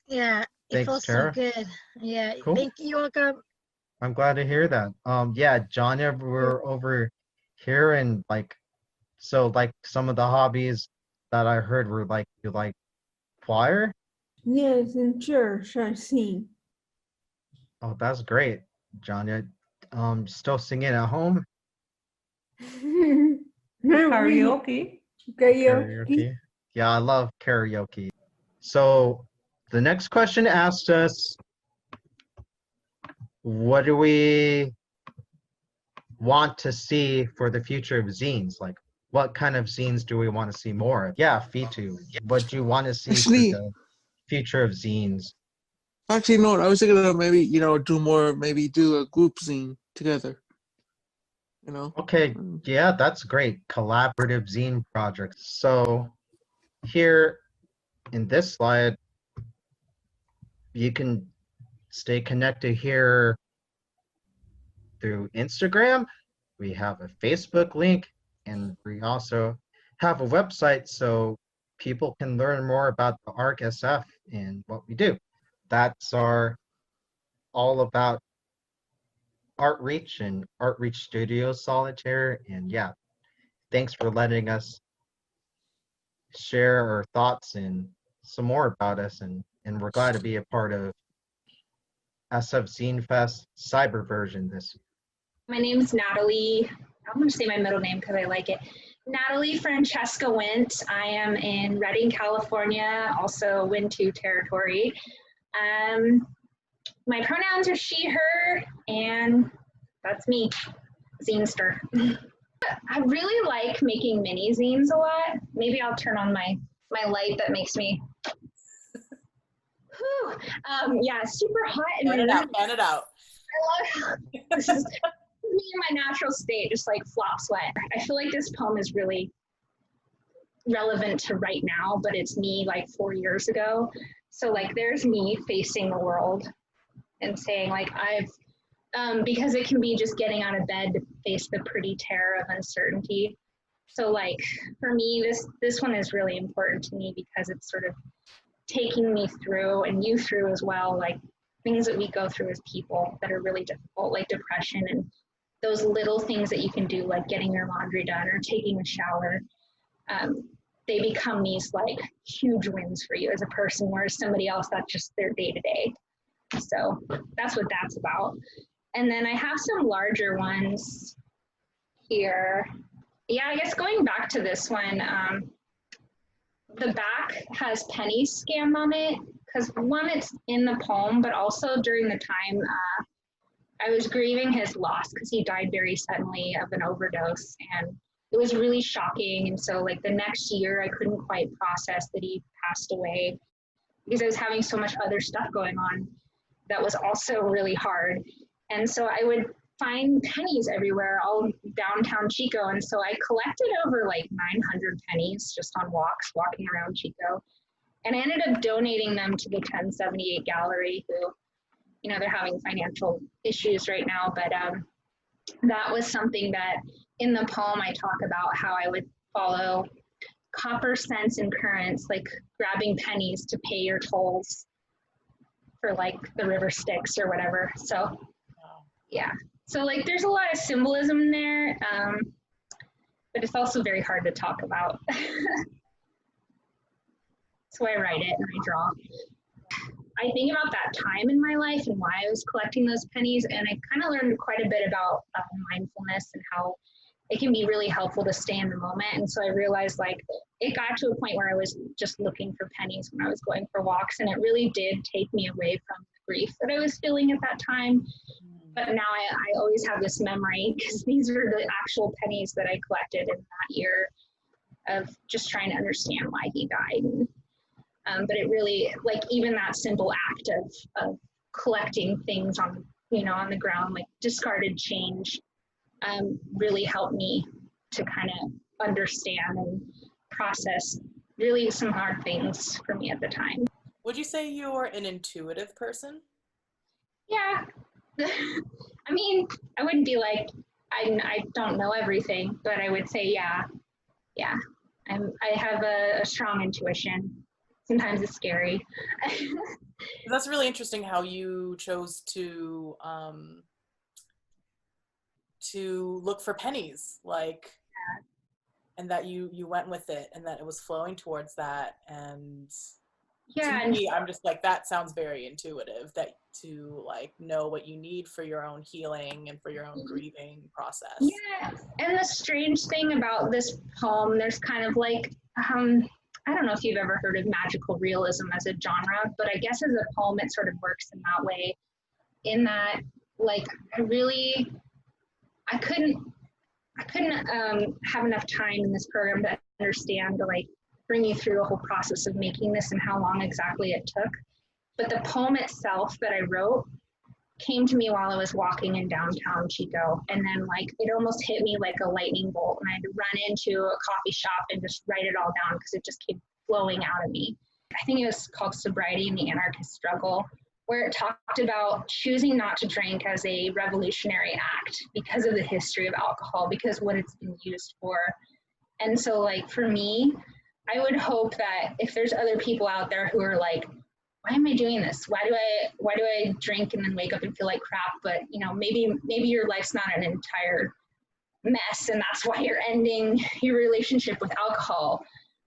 Yeah, it Thanks, feels Tara. so good. Yeah, Cool. thank you. Welcome. I'm glad to hear that. Yeah, Janya, we're over here and like, so like some of the hobbies that I heard were like, you like choir? Yes, in church I sing. Oh, that's great, Janya. Still singing at home? Karaoke. Karaoke? Yeah, I love karaoke. So the next question asked us, what do we want to see for the future of zines? Like, what kind of zines do we want to see more of? Yeah, Fitu, what do you want to see Actually- for the future of zines? Actually, no, I was thinking of maybe, do more, maybe do a group zine together. Okay, yeah, that's great. Collaborative zine projects. So here in this slide, you can stay connected here through Instagram. We have a Facebook link, and we also have a website so people can learn more about the ARC SF and what we do. That's all about ArtReach and ArtReach Studios Solitaire. And yeah, thanks for letting us share our thoughts and some more about us. And we're glad to be a part of SFZF Cyber version this year. My name's Natalie. I'm going to say my middle name because I like it. Natalie Francesca Windt. I am in Redding, California, also Wintu territory. My pronouns are she, her, and that's me, Zinester. I really like making mini zines a lot. Maybe I'll turn on my light that makes me. Whew. Yeah, super hot. Fan it out, fan it out. I love this is me in my natural state, just like flop sweat. I feel like this poem is really relevant to right now, but it's me like 4 years ago. So like there's me facing the world and saying like because it can be just getting out of bed to face the pretty terror of uncertainty. So like for me, this one is really important to me because it's sort of taking me through and you through as well, like things that we go through as people that are really difficult, like depression and those little things that you can do, like getting your laundry done or taking a shower. They become these like huge wins for you as a person, whereas somebody else, that's just their day-to-day. So that's what that's about. And then I have some larger ones here. Yeah, I guess going back to this one, the back has pennies scanned on it because one, it's in the poem, but also during the time I was grieving his loss because he died very suddenly of an overdose, and it was really shocking. And so like the next year I couldn't quite process that he passed away because I was having so much other stuff going on that was also really hard. And so I would find pennies everywhere, all downtown Chico. And so I collected over like 900 pennies just on walks, walking around Chico. And I ended up donating them to the 1078 Gallery, who, they're having financial issues right now. But that was something that in the poem I talk about how I would follow copper cents and currents, like grabbing pennies to pay your tolls for like the river Styx or whatever. So yeah, so like there's a lot of symbolism there, but it's also very hard to talk about. So I write it and I draw. I think about that time in my life and why I was collecting those pennies, and I kind of learned quite a bit about mindfulness and how it can be really helpful to stay in the moment. And so I realized like it got to a point where I was just looking for pennies when I was going for walks, and it really did take me away from the grief that I was feeling at that time. But now I always have this memory because these are the actual pennies that I collected in that year of just trying to understand why he died. And, but it really, like even that simple act of collecting things on, you know, on the ground, like discarded change, really helped me to kind of understand and process really some hard things for me at the time. Would you say you're an intuitive person? Yeah. I mean, I wouldn't be like, I don't know everything, but I would say, yeah. I have a strong intuition. Sometimes it's scary. That's really interesting how you chose to look for pennies, like, and that you went with it, and that it was flowing towards that. And to me, I'm just like, that sounds very intuitive, that to like know what you need for your own healing and for your own grieving process. Yeah, and the strange thing about this poem, there's kind of like, I don't know if you've ever heard of magical realism as a genre, but I guess as a poem, it sort of works in that way, in that like, I couldn't have enough time in this program to understand, to like bring you through the whole process of making this and how long exactly it took. But the poem itself that I wrote came to me while I was walking in downtown Chico. And then like, it almost hit me like a lightning bolt, and I had to run into a coffee shop and just write it all down because it just kept flowing out of me. I think it was called Sobriety and the Anarchist Struggle, where it talked about choosing not to drink as a revolutionary act because of the history of alcohol, because what it's been used for. And so like for me, I would hope that if there's other people out there who are like, why am I doing this? Why do I drink and then wake up and feel like crap? But you know, maybe your life's not an entire mess, and that's why you're ending your relationship with alcohol.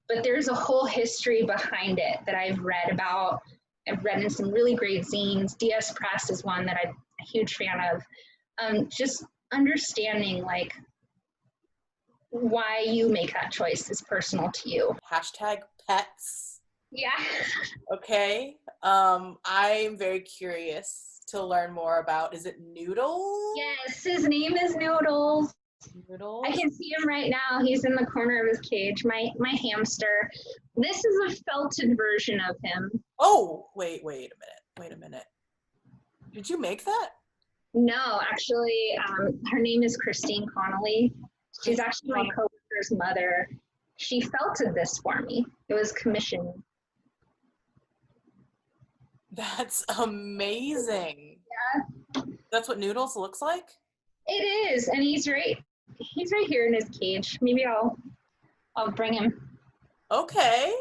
But there's a whole history behind it that I've read about. I've read in some really great zines. DS Press is one that I'm a huge fan of. Just understanding like why you make that choice is personal to you. Hashtag pets. Yeah. Okay. I'm very curious to learn more about, is it Noodles? Yes, his name is Noodles. Noodles? I can see him right now. He's in the corner of his cage, my hamster. This is a felted version of him. Oh, wait a minute. Did you make that? No, actually, her name is Christine Connolly. She's actually my coworker's mother. She felted this for me. It was commissioned. That's amazing. Yeah. That's what Noodles looks like? It is, and he's right here in his cage. Maybe I'll bring him. Okay.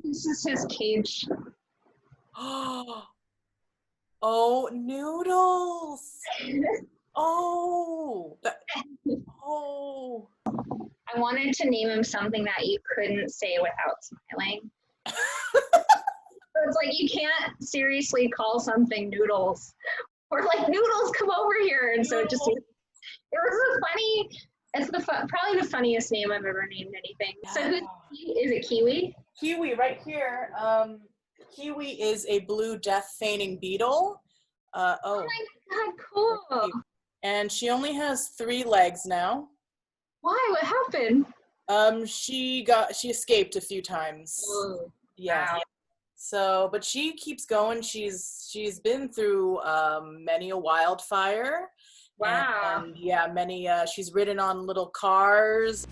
This is his cage. Oh, Noodles. Oh. I wanted to name him something that you couldn't say without smiling. So it's like you can't seriously call something Noodles, or like Noodles, come over here. And so it was a funny. It's probably the funniest name I've ever named anything. So is it Kiwi? Kiwi right here. Kiwi is a blue death feigning beetle. Oh my God, cool. And she only has 3 legs now. Why? What happened? She escaped a few times. Whoa. Yeah. Wow. So, but she keeps going. She's been through many a wildfire. Wow. And yeah, many. She's ridden on little cars.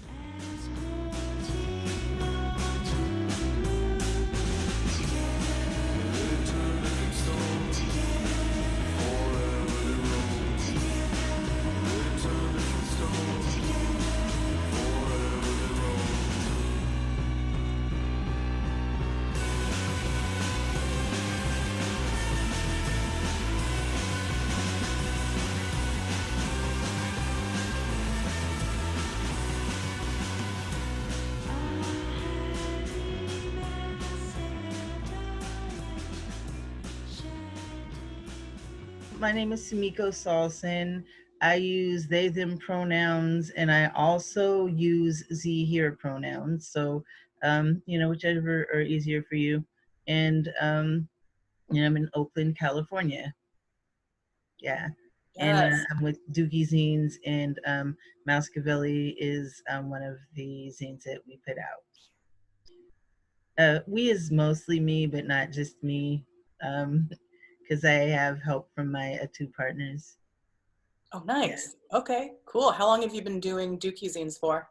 My name is Sumiko Saulson. I use they, them pronouns, and I also use Z, here pronouns. So, whichever are easier for you. And, I'm in Oakland, California. Yeah. And Yes. I'm with Dookie Zines, and Mousecavelli is one of the zines that we put out. We is mostly me, but not just me, because I have help from my two partners. Oh, nice. Yeah. Okay, cool. How long have you been doing Dookie Zines for?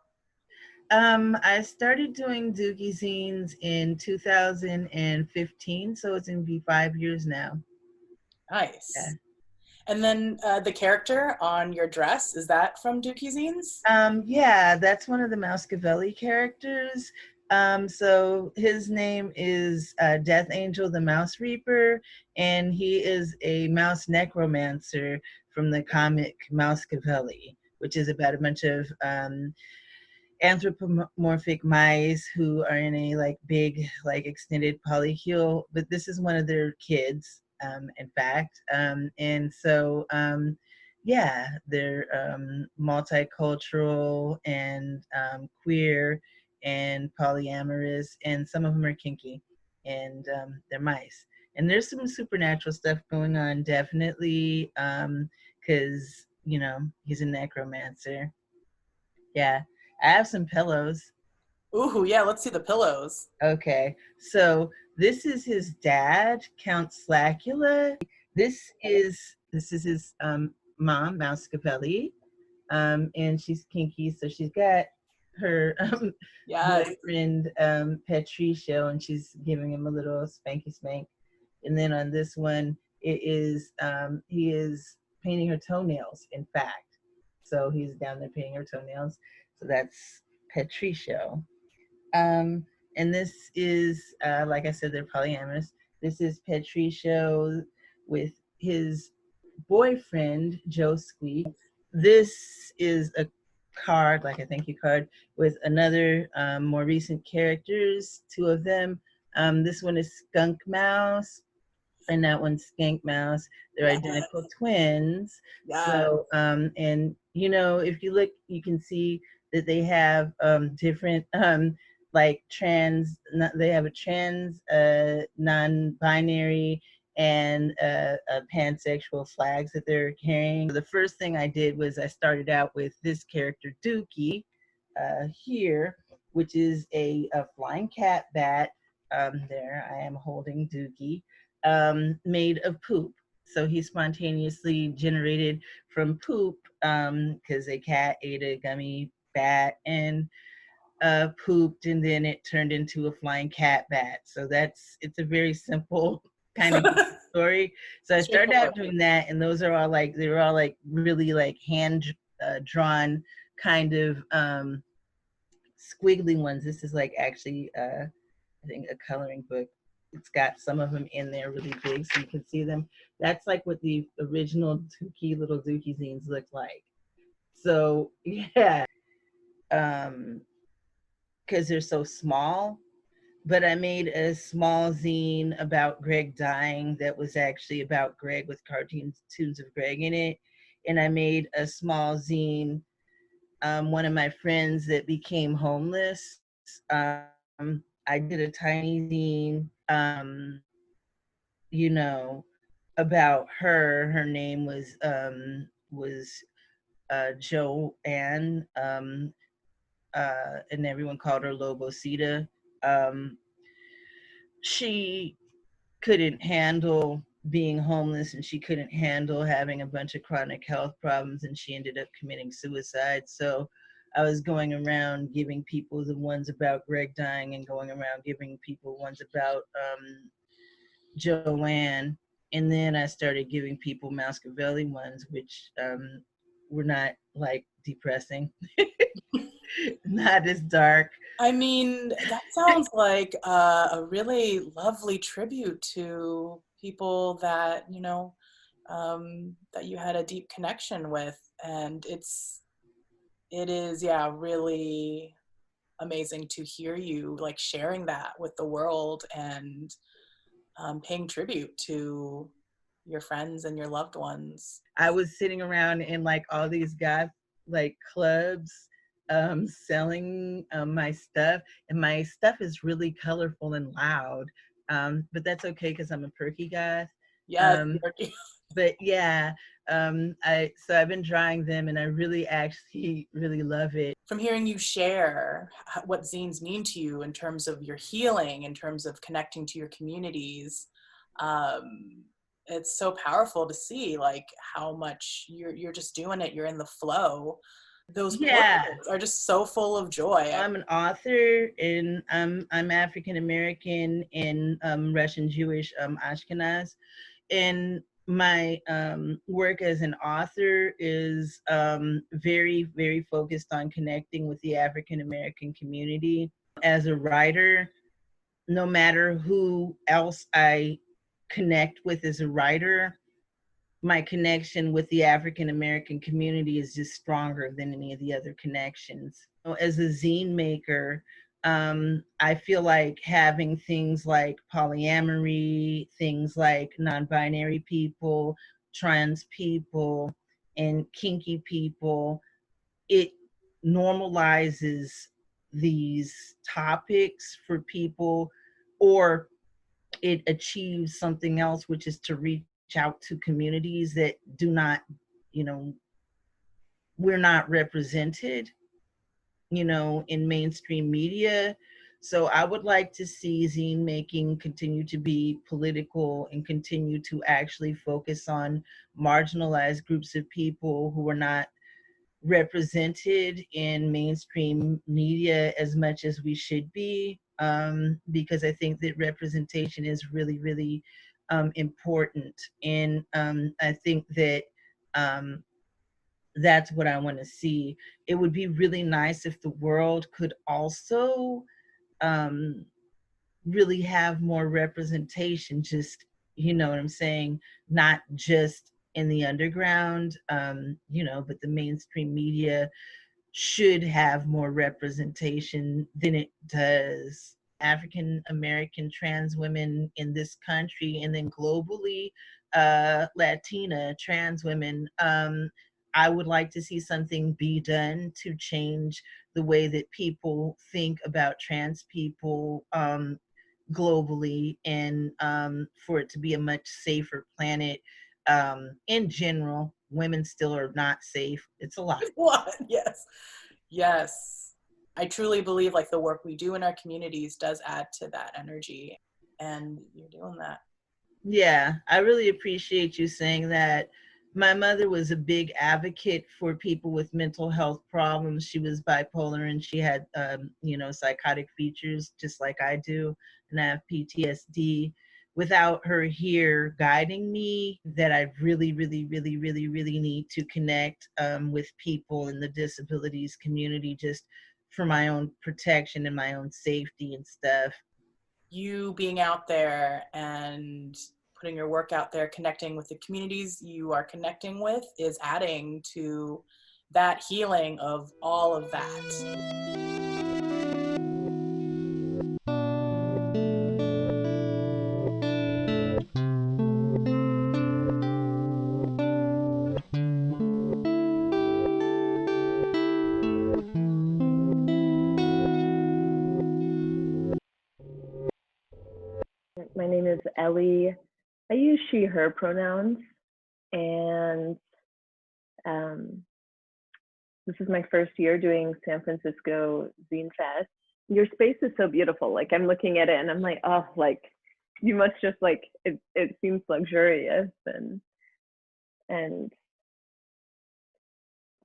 I started doing Dookie Zines in 2015, so it's going to be 5 years now. Nice. Yeah. And then the character on your dress, is that from Dookie Zines? Yeah, that's one of the Mousecavelli characters. So his name is Death Angel the Mouse Reaper, and he is a mouse necromancer from the comic Mousecavelli, which is about a bunch of anthropomorphic mice who are in a big extended polycule, but this is one of their kids, in fact. And so yeah, they're multicultural and queer and polyamorous, and some of them are kinky, and they're mice. And there's some supernatural stuff going on, definitely, because he's a necromancer. Yeah. I have some pillows. Ooh, yeah, let's see the pillows. Okay, so this is his dad, Count Slacula. This is his mom, Mousecavelli, and she's kinky, so she's got her boyfriend, Patricio, and she's giving him a little spanky spank. And then on this one, it is he is painting her toenails, in fact. So he's down there painting her toenails. So that's Patricio. And this is, like I said, they're polyamorous. This is Patricio with his boyfriend, Joe Squeak. This is a card, like a thank you card, with another more recent characters, two of them. This one is Skunk Mouse, and that one's Skank Mouse. They're identical twins. So, and if you look, you can see that they have different they have a trans, non-binary, and pansexual flags that they're carrying. The first thing I did was I started out with this character Dookie here, which is a flying cat bat. There I am holding Dookie, made of poop. So he spontaneously generated from poop, because a cat ate a gummy bat and pooped, and then it turned into a flying cat bat. So it's a very simple kind of story. So I started out doing that, and those are all they were all really hand drawn kind of squiggly ones. This is actually I think a coloring book. It's got some of them in there really big so you can see them. That's what the original little Dookie zines looked like. So yeah, because they're so small. But I made a small zine about Greg dying that was actually about Greg with cartoons of Greg in it. And I made a small zine, one of my friends that became homeless. I did a tiny zine, about her. Her name was Joanne, and everyone called her Lobosita. She couldn't handle being homeless, and she couldn't handle having a bunch of chronic health problems, and she ended up committing suicide. So I was going around giving people the ones about Greg dying, and going around giving people ones about Joanne. And then I started giving people Mousecavelli ones, which were not depressing, not as dark. I mean, that sounds like a really lovely tribute to people that, that you had a deep connection with. And it is, yeah, really amazing to hear you sharing that with the world and paying tribute to, your friends and your loved ones. I was sitting around in like all these goth like clubs selling my stuff, and my stuff is really colorful and loud, but that's okay because I'm a perky goth. Yes, but yeah, I've been drawing them, and I really actually really love it. From hearing you share what zines mean to you in terms of your healing, in terms of connecting to your communities, it's so powerful to see like how much you're just doing it. You're in the flow. Those portraits are just so full of joy. I'm an author, and I'm African American and Russian Jewish Ashkenaz, and my work as an author is very, very focused on connecting with the African American community. As a writer, no matter who else I connect with as a writer, my connection with the African American community is just stronger than any of the other connections. As a zine maker, I feel like having things like polyamory, things like non-binary people, trans people, and kinky people, it normalizes these topics for people, or it achieves something else, which is to reach out to communities that do not, we're not represented, in mainstream media. So I would like to see zine making continue to be political and continue to actually focus on marginalized groups of people who are not represented in mainstream media as much as we should be, because I think that representation is really, really important. And I think that that's what I want to see. It would be really nice if the world could also really have more representation, just, you know what I'm saying, not just in the underground, but the mainstream media should have more representation than it does. African American trans women in this country, and then globally, Latina trans women, I would like to see something be done to change the way that people think about trans people globally, and for it to be a much safer planet. In general, women still are not safe. It's a lot. What? Yes. I truly believe like the work we do in our communities does add to that energy, and you're doing that. Yeah, I really appreciate you saying that. My mother was a big advocate for people with mental health problems. She was bipolar, and she had, psychotic features just like I do, and I have PTSD. Without her here guiding me, that I really, really, really, really, really need to connect with people in the disabilities community, just for my own protection and my own safety and stuff. You being out there and putting your work out there, connecting with the communities you are connecting with, is adding to that healing of all of that. My name is Elie. I use she, her pronouns, and this is my first year doing San Francisco Zine Fest. Your space is so beautiful. Like, I'm looking at it and I'm like, oh, like, you must just like, it seems luxurious, and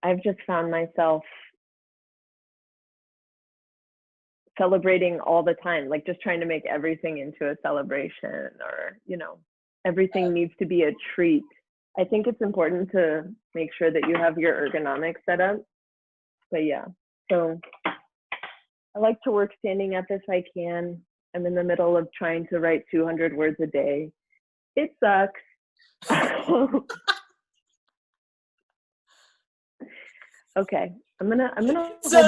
I've just found myself celebrating all the time, like just trying to make everything into a celebration, or, everything needs to be a treat. I think it's important to make sure that you have your ergonomics set up. But yeah, so I like to work standing up if I can. I'm in the middle of trying to write 200 words a day. It sucks. Okay, I'm gonna hold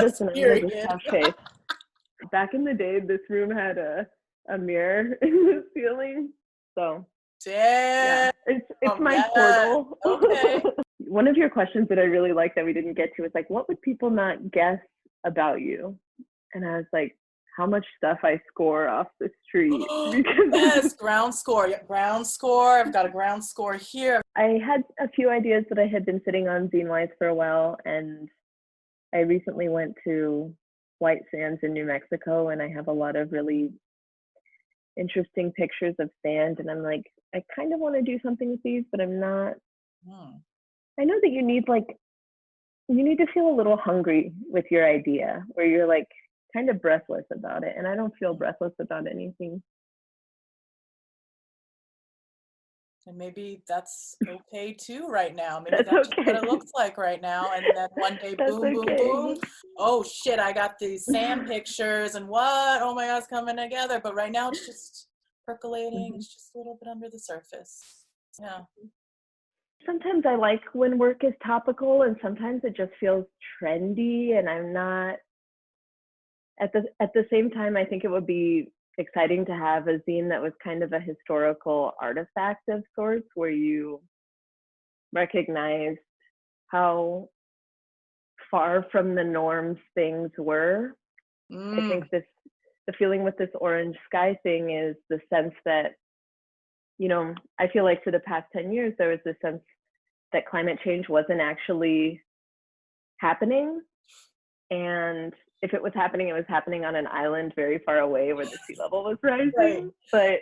this and I'm gonna just have faith. Back in the day, this room had a mirror in the ceiling, so Damn. It's my yes. portal. Okay. One of your questions that I really like that we didn't get to is like, what would people not guess about you? And I was like, how much stuff I score off the street. Yes, ground score. Yeah, ground score. I've got a ground score here. I had a few ideas that I had been sitting on Zine-wise for a while, and I recently went to White Sands in New Mexico, and I have a lot of really interesting pictures of sand, and I'm like, I kind of want to do something with these, but I'm not. I know that you need to feel a little hungry with your idea, where you're like kind of breathless about it, and I don't feel breathless about anything. And maybe that's okay too right now. Maybe that's just what it looks like right now. And then one day, boom, boom, boom. Oh shit, I got these sand pictures and what? Oh my God, it's coming together. But right now it's just percolating. It's just a little bit under the surface. Yeah. Sometimes I like when work is topical, and sometimes it just feels trendy, and I'm not. At the same time, I think it would be exciting to have a zine that was kind of a historical artifact of sorts, where you recognized how far from the norms things were. I think the feeling with this orange sky thing is the sense that, you know, I feel like for the past 10 years, there was this sense that climate change wasn't actually happening. And if it was happening on an island very far away where the sea level was rising. Right. But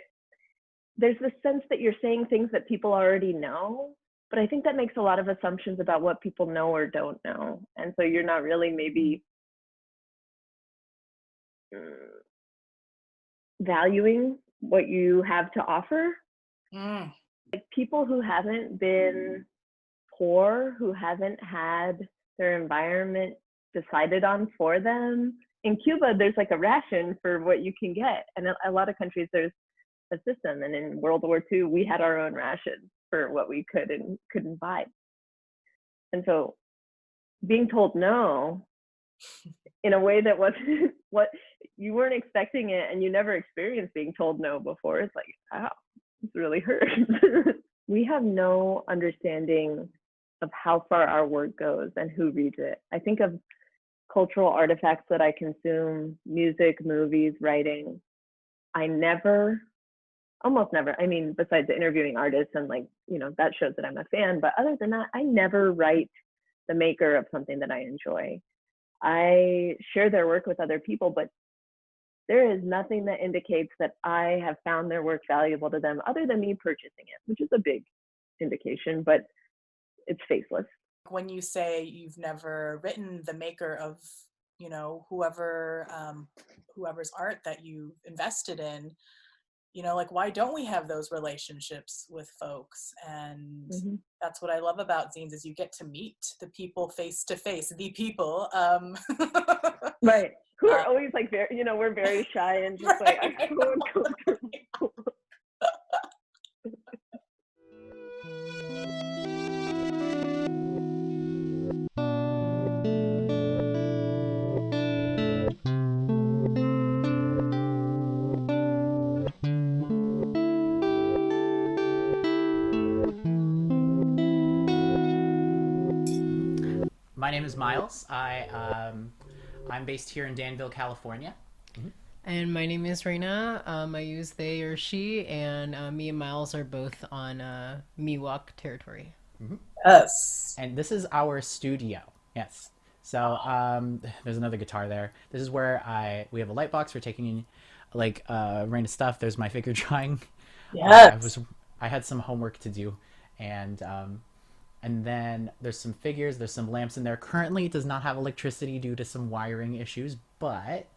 there's this sense that you're saying things that people already know. But I think that makes a lot of assumptions about what people know or don't know. And so you're not really maybe valuing what you have to offer. Like people who haven't been poor, who haven't had their environment decided on for them. In Cuba, there's like a ration for what you can get. And a lot of countries, there's a system. And in World War II, we had our own rations for what we could and couldn't buy. And so being told no in a way that wasn't what you weren't expecting it, and you never experienced being told no before, it's like, wow, this really hurts. We have no understanding of how far our work goes and who reads it. I think of cultural artifacts that I consume, music, movies, writing. I almost never, I mean, besides interviewing artists and like, you know, that shows that I'm a fan, but other than that, I never write the maker of something that I enjoy. I share their work with other people, but there is nothing that indicates that I have found their work valuable to them other than me purchasing it, which is a big indication, but it's faceless. When you say you've never written the maker of, you know, whoever's art that you invested in, you know, like, why don't we have those relationships with folks? And that's what I love about zines, is you get to meet the people face to face, the people. Right. Who are always like very, you know, we're very shy and just like, I'm so uncomfortable. My name is Miles. I'm based here in Danville, California. And my name is Reina. I use they or she, and me and Miles are both on Miwok territory. Yes. And this is our studio. Yes. So there's another guitar there. This is where we have a light box for taking in like Reina's stuff. There's my figure drawing. Yes. I had some homework to do, and then there's some figures, there's some lamps in there. Currently it does not have electricity due to some wiring issues, but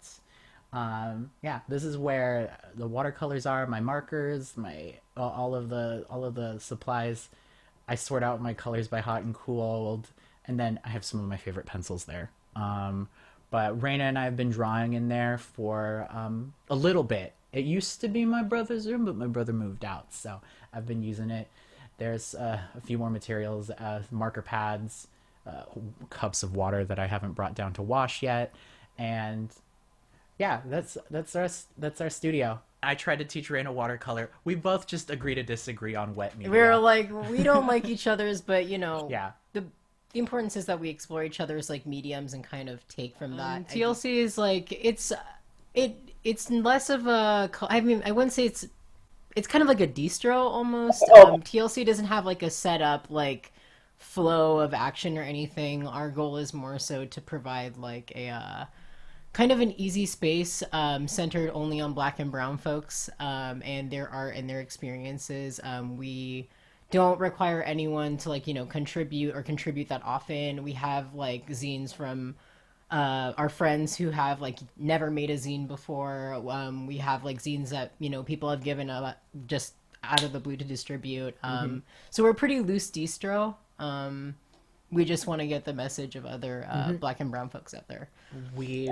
yeah, this is where the watercolors are, my markers, my all of the supplies. I sort out my colors by hot and cold, and then I have some of my favorite pencils there. But Reina and I have been drawing in there for a little bit. It used to be my brother's room, but my brother moved out, so I've been using it. There's a few more materials, marker pads, cups of water that I haven't brought down to wash yet, and yeah, that's our studio. I tried to teach Reina watercolor. We both just agree to disagree on wet media. We were like, we don't like each other's, but you know, yeah. The importance is that we explore each other's like mediums and kind of take from that. TLC is like it's less of a. I mean, I wouldn't say it's kind of like a distro almost. TLC doesn't have like a setup like flow of action or anything. Our goal is more so to provide like a kind of an easy space centered only on Black and brown folks and their art and their experiences. We don't require anyone to like, you know, contribute that often. We have like zines from our friends who have like never made a zine before. We have like zines that, you know, people have given just out of the blue to distribute. So we're pretty loose distro. We just want to get the message of other Black and brown folks out there. We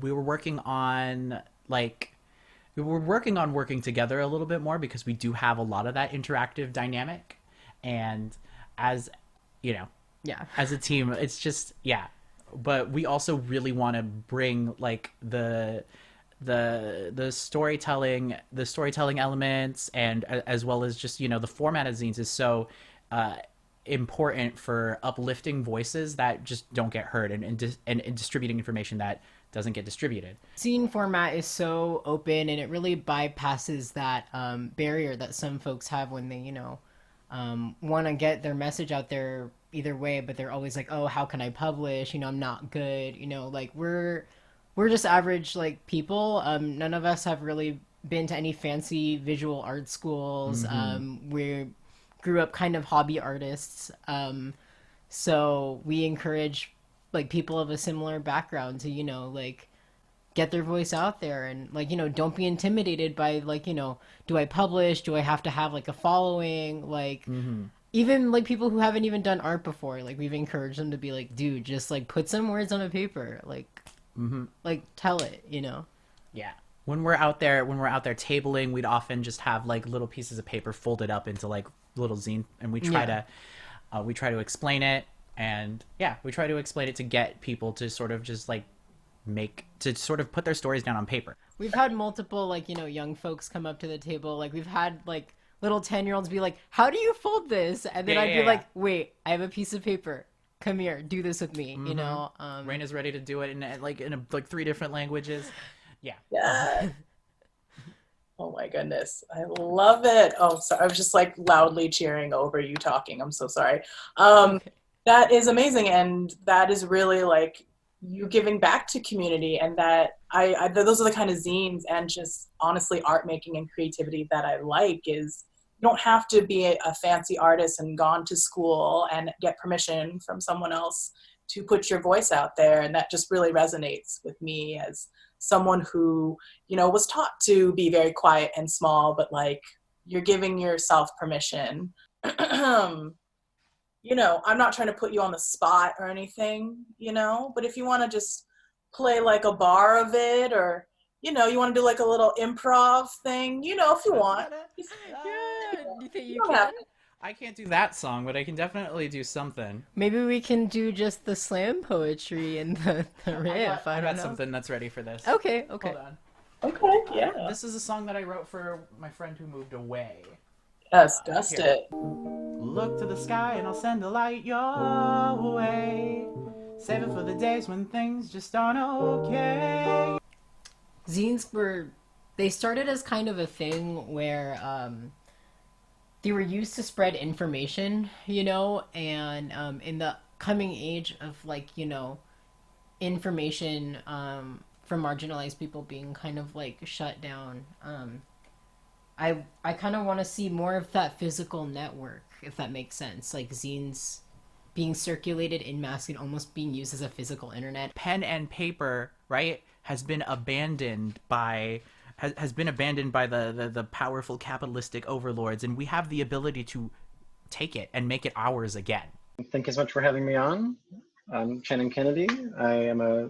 were working on working together a little bit more because we do have a lot of that interactive dynamic, and as you know, as a team, it's just but we also really want to bring like the storytelling elements, and as well as just, you know, the format of zines is so important for uplifting voices that just don't get heard and distributing information that doesn't get distributed. Zine format is so open, and it really bypasses that barrier that some folks have when they, you know, want to get their message out there either way, but they're always like, oh, how can I publish? You know, I'm not good. You know, like we're just average like people. None of us have really been to any fancy visual art schools. We grew up kind of hobby artists. So we encourage like people of a similar background to, you know, like get their voice out there, and like, you know, don't be intimidated by like, you know, do I publish? Do I have to have like a following? Like even like people who haven't even done art before, like we've encouraged them to be like, dude, just like put some words on a paper, like like tell it, you know. When we're out there tabling, we'd often just have like little pieces of paper folded up into like little zine, and we try to explain it, and we try to explain it to get people to sort of just like put their stories down on paper. We've had multiple like, you know, young folks come up to the table. Like we've had like little 10-year-olds be like, how do you fold this? And then I'd be like, wait, I have a piece of paper, come here, do this with me. You know, Reina's ready to do it in 3 different languages. Oh my goodness, I love it. Oh, sorry, I was just like loudly cheering over you talking. I'm so sorry. That is amazing, and that is really like you giving back to community, and that I those are the kind of zines and just honestly art making and creativity that I like. Is you don't have to be a fancy artist and gone to school and get permission from someone else to put your voice out there, and that just really resonates with me as someone who, you know, was taught to be very quiet and small, but like you're giving yourself permission. You know, I'm not trying to put you on the spot or anything, you know, but if you want to just play like a bar of it, or, you know, you want to do like a little improv thing, you know, if you want. You think you don't can? have to. I can't do that song, but I can definitely do something. Maybe we can do just the slam poetry and the riff. I I got don't know. something that's ready for this. Okay. Hold on. Okay, yeah. This is a song that I wrote for my friend who moved away. Yes, dust Here. it. Look to the sky and I'll send a light your way. Save it for the days when things just aren't okay. Zines they started as kind of a thing where they were used to spread information, you know, and in the coming age of like, you know, information from marginalized people being kind of like shut down, I kind of want to see more of that physical network, if that makes sense, like zines being circulated in mass and almost being used as a physical internet. Pen and paper, right, has been abandoned by the powerful capitalistic overlords, and we have the ability to take it and make it ours again. Thank you so much for having me on. I'm Shannon Kennedy. I am a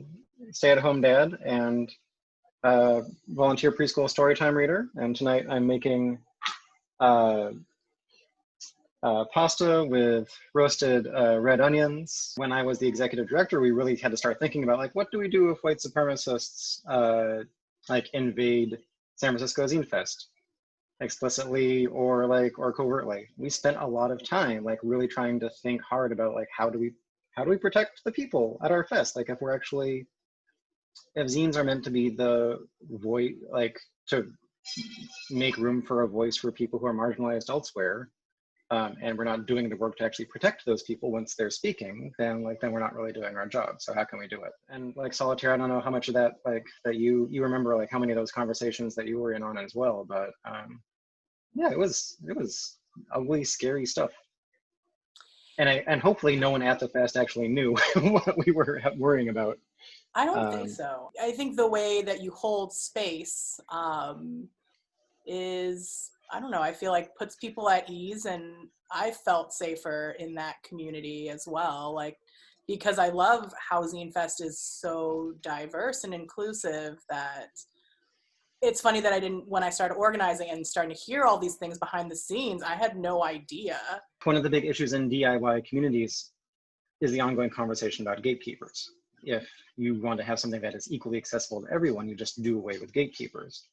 stay-at-home dad and volunteer preschool storytime reader, and tonight I'm making pasta with roasted red onions. When I was the executive director, we really had to start thinking about like, what do we do if white supremacists like invade San Francisco Zine Fest, explicitly or covertly. We spent a lot of time like really trying to think hard about like how do we protect the people at our fest? Like if zines are meant to be the voice, like to make room for a voice for people who are marginalized elsewhere, and we're not doing the work to actually protect those people once they're speaking, then we're not really doing our job. So how can we do it? And like Solitaire, I don't know how much of that that you remember, like how many of those conversations that you were in on as well, but yeah, it was ugly, scary stuff. And hopefully no one at the fest actually knew what we were worrying about. I don't think so. I think the way that you hold space is, I don't know, I feel like puts people at ease, and I felt safer in that community as well. Like, because I love how Zine Fest is so diverse and inclusive that it's funny that when I started organizing and starting to hear all these things behind the scenes, I had no idea. One of the big issues in DIY communities is the ongoing conversation about gatekeepers. If you want to have something that is equally accessible to everyone, you just do away with gatekeepers.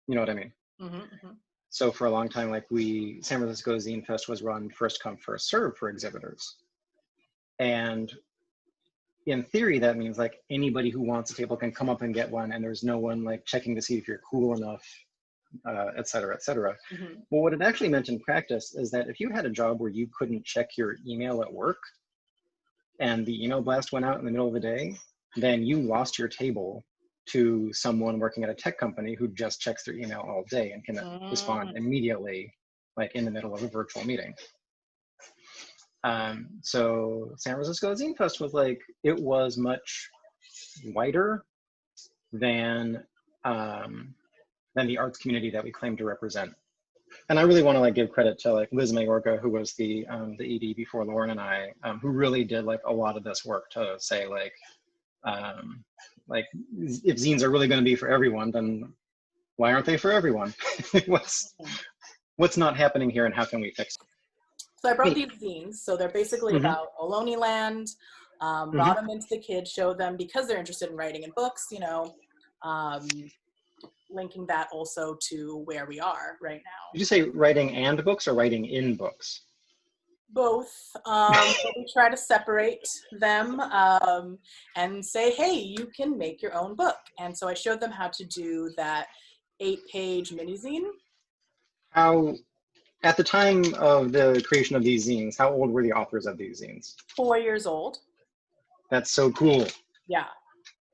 You know what I mean? Mm-hmm, mm-hmm. So for a long time, like San Francisco Zine Fest was run first come, first serve for exhibitors. And in theory, that means like anybody who wants a table can come up and get one, and there's no one like checking to see if you're cool enough, et cetera, et cetera. Mm-hmm. But what it actually meant in practice is that if you had a job where you couldn't check your email at work, and the email blast went out in the middle of the day, then you lost your table to someone working at a tech company who just checks their email all day and can respond immediately, like in the middle of a virtual meeting. So San Francisco Zine Fest was like, it was much wider than the arts community that we claim to represent. And I really want to like give credit to like Liz Mayorga, who was the ED before Lauren and I, who really did like a lot of this work to say like if zines are really going to be for everyone, then why aren't they for everyone? what's not happening here, and how can we fix it? So I brought these zines. So they're basically about Ohlone Land. Brought them into the kids, showed them, because they're interested in writing and books, you know, linking that also to where we are right now. Did you say writing and books or writing in books? Both. We try to separate them and say, hey, you can make your own book. And so I showed them how to do that 8-page mini zine. How, at the time of the creation of these zines, how old were the authors of these zines? 4 years old. That's so cool. Yeah.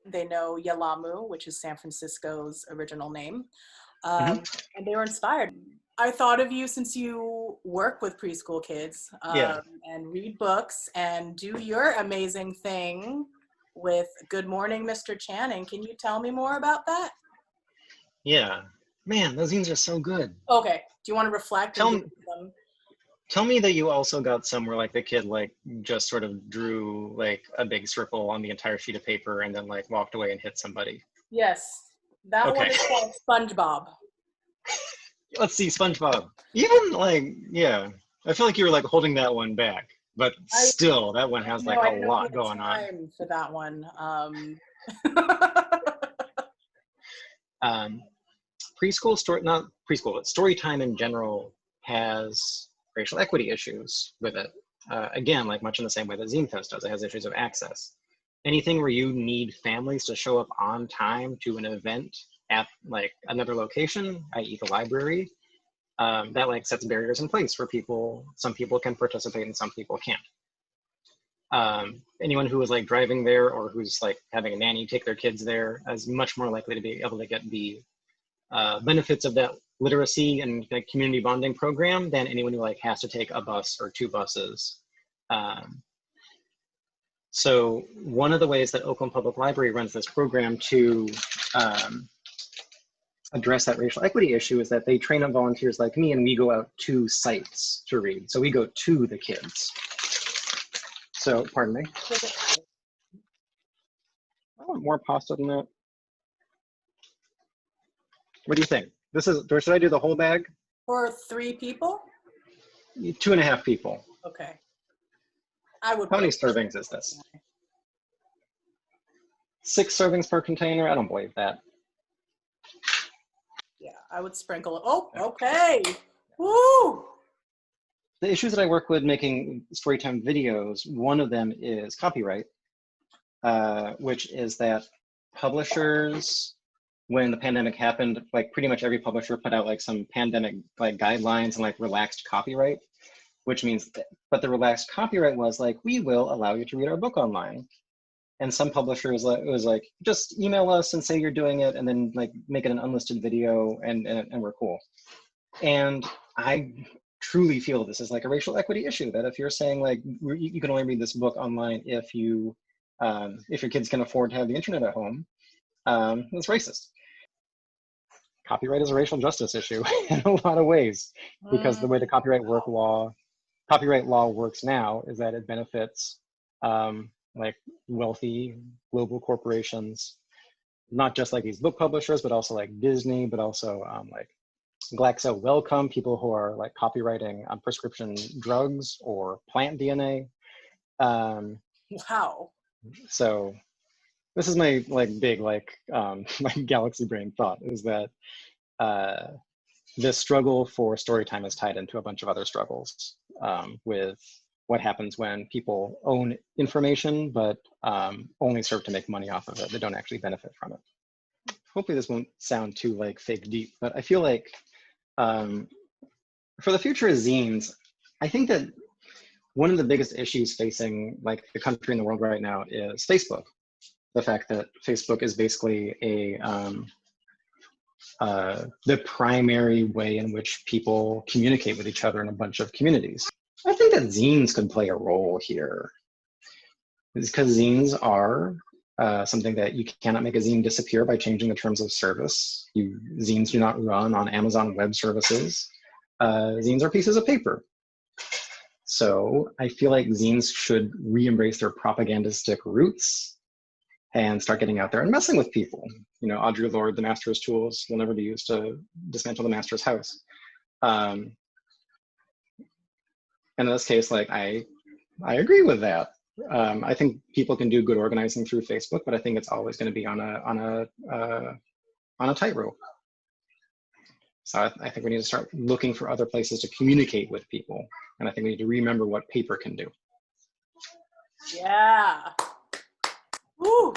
They know Yalamu, which is San Francisco's original name. And they were inspired. I thought of you since you work with preschool kids and read books and do your amazing thing with Good Morning, Mr. Channing. Can you tell me more about that? Yeah. Man, those zines are so good. Okay. Do you want to reflect? Tell me that you also got some where like the kid like just sort of drew like a big circle on the entire sheet of paper and then like walked away and hit somebody. Yes. That one is called SpongeBob. Let's see, SpongeBob. Even like, yeah, I feel like you were like holding that one back, but still, that one has like a lot going on. For that one. Preschool story, not preschool, but story time in general has racial equity issues with it. Again, like much in the same way that Zine Fest does, it has issues of access. Anything where you need families to show up on time to an event at like another location, i.e. the library, that like sets barriers in place for people. Some people can participate and some people can't. Anyone who is like driving there or who's like having a nanny take their kids there is much more likely to be able to get the benefits of that literacy and like community bonding program than anyone who like has to take a bus or 2 buses. So one of the ways that Oakland Public Library runs this program to address that racial equity issue is that they train up volunteers like me, and we go out to sites to read. So we go to the kids. So, pardon me. I want more pasta than that. What do you think? Should I do the whole bag? For 3 people? 2.5 people. Okay. How many servings is this? 6 servings per container? I don't believe that. Yeah, I would sprinkle it. Oh, okay. Woo! The issues that I work with making storytime videos, one of them is copyright, which is that publishers, when the pandemic happened, like pretty much every publisher put out like some pandemic like guidelines and like relaxed copyright, which means, but the relaxed copyright was like, we will allow you to read our book online. And some publishers, it was like, just email us and say you're doing it, and then like make it an unlisted video, and we're cool. And I truly feel this is like a racial equity issue, that if you're saying like, you can only read this book online if your kids can afford to have the internet at home, it's racist. Copyright is a racial justice issue in a lot of ways, because the way the copyright law works now is that it benefits like wealthy global corporations, not just like these book publishers, but also like Disney, but also like Glaxo Wellcome, people who are like copywriting prescription drugs or plant DNA. Wow. So this is my like big like my galaxy brain thought, is that the struggle for storytime is tied into a bunch of other struggles with what happens when people own information but only serve to make money off of it. They don't actually benefit from it. Hopefully this won't sound too like fake deep, but I feel like for the future of zines, I think that one of the biggest issues facing like the country and the world right now is Facebook. The fact that Facebook is basically the primary way in which people communicate with each other in a bunch of communities. I think that zines could play a role here. It's because zines are something that you cannot make a zine disappear by changing the terms of service. Zines do not run on Amazon Web Services. Zines are pieces of paper. So I feel like zines should re-embrace their propagandistic roots and start getting out there and messing with people. You know, Audre Lorde, the master's tools will never be used to dismantle the master's house. And in this case, like I agree with that. I think people can do good organizing through Facebook, but I think it's always going to be on a tightrope. So I think we need to start looking for other places to communicate with people, and I think we need to remember what paper can do. Yeah. Woo.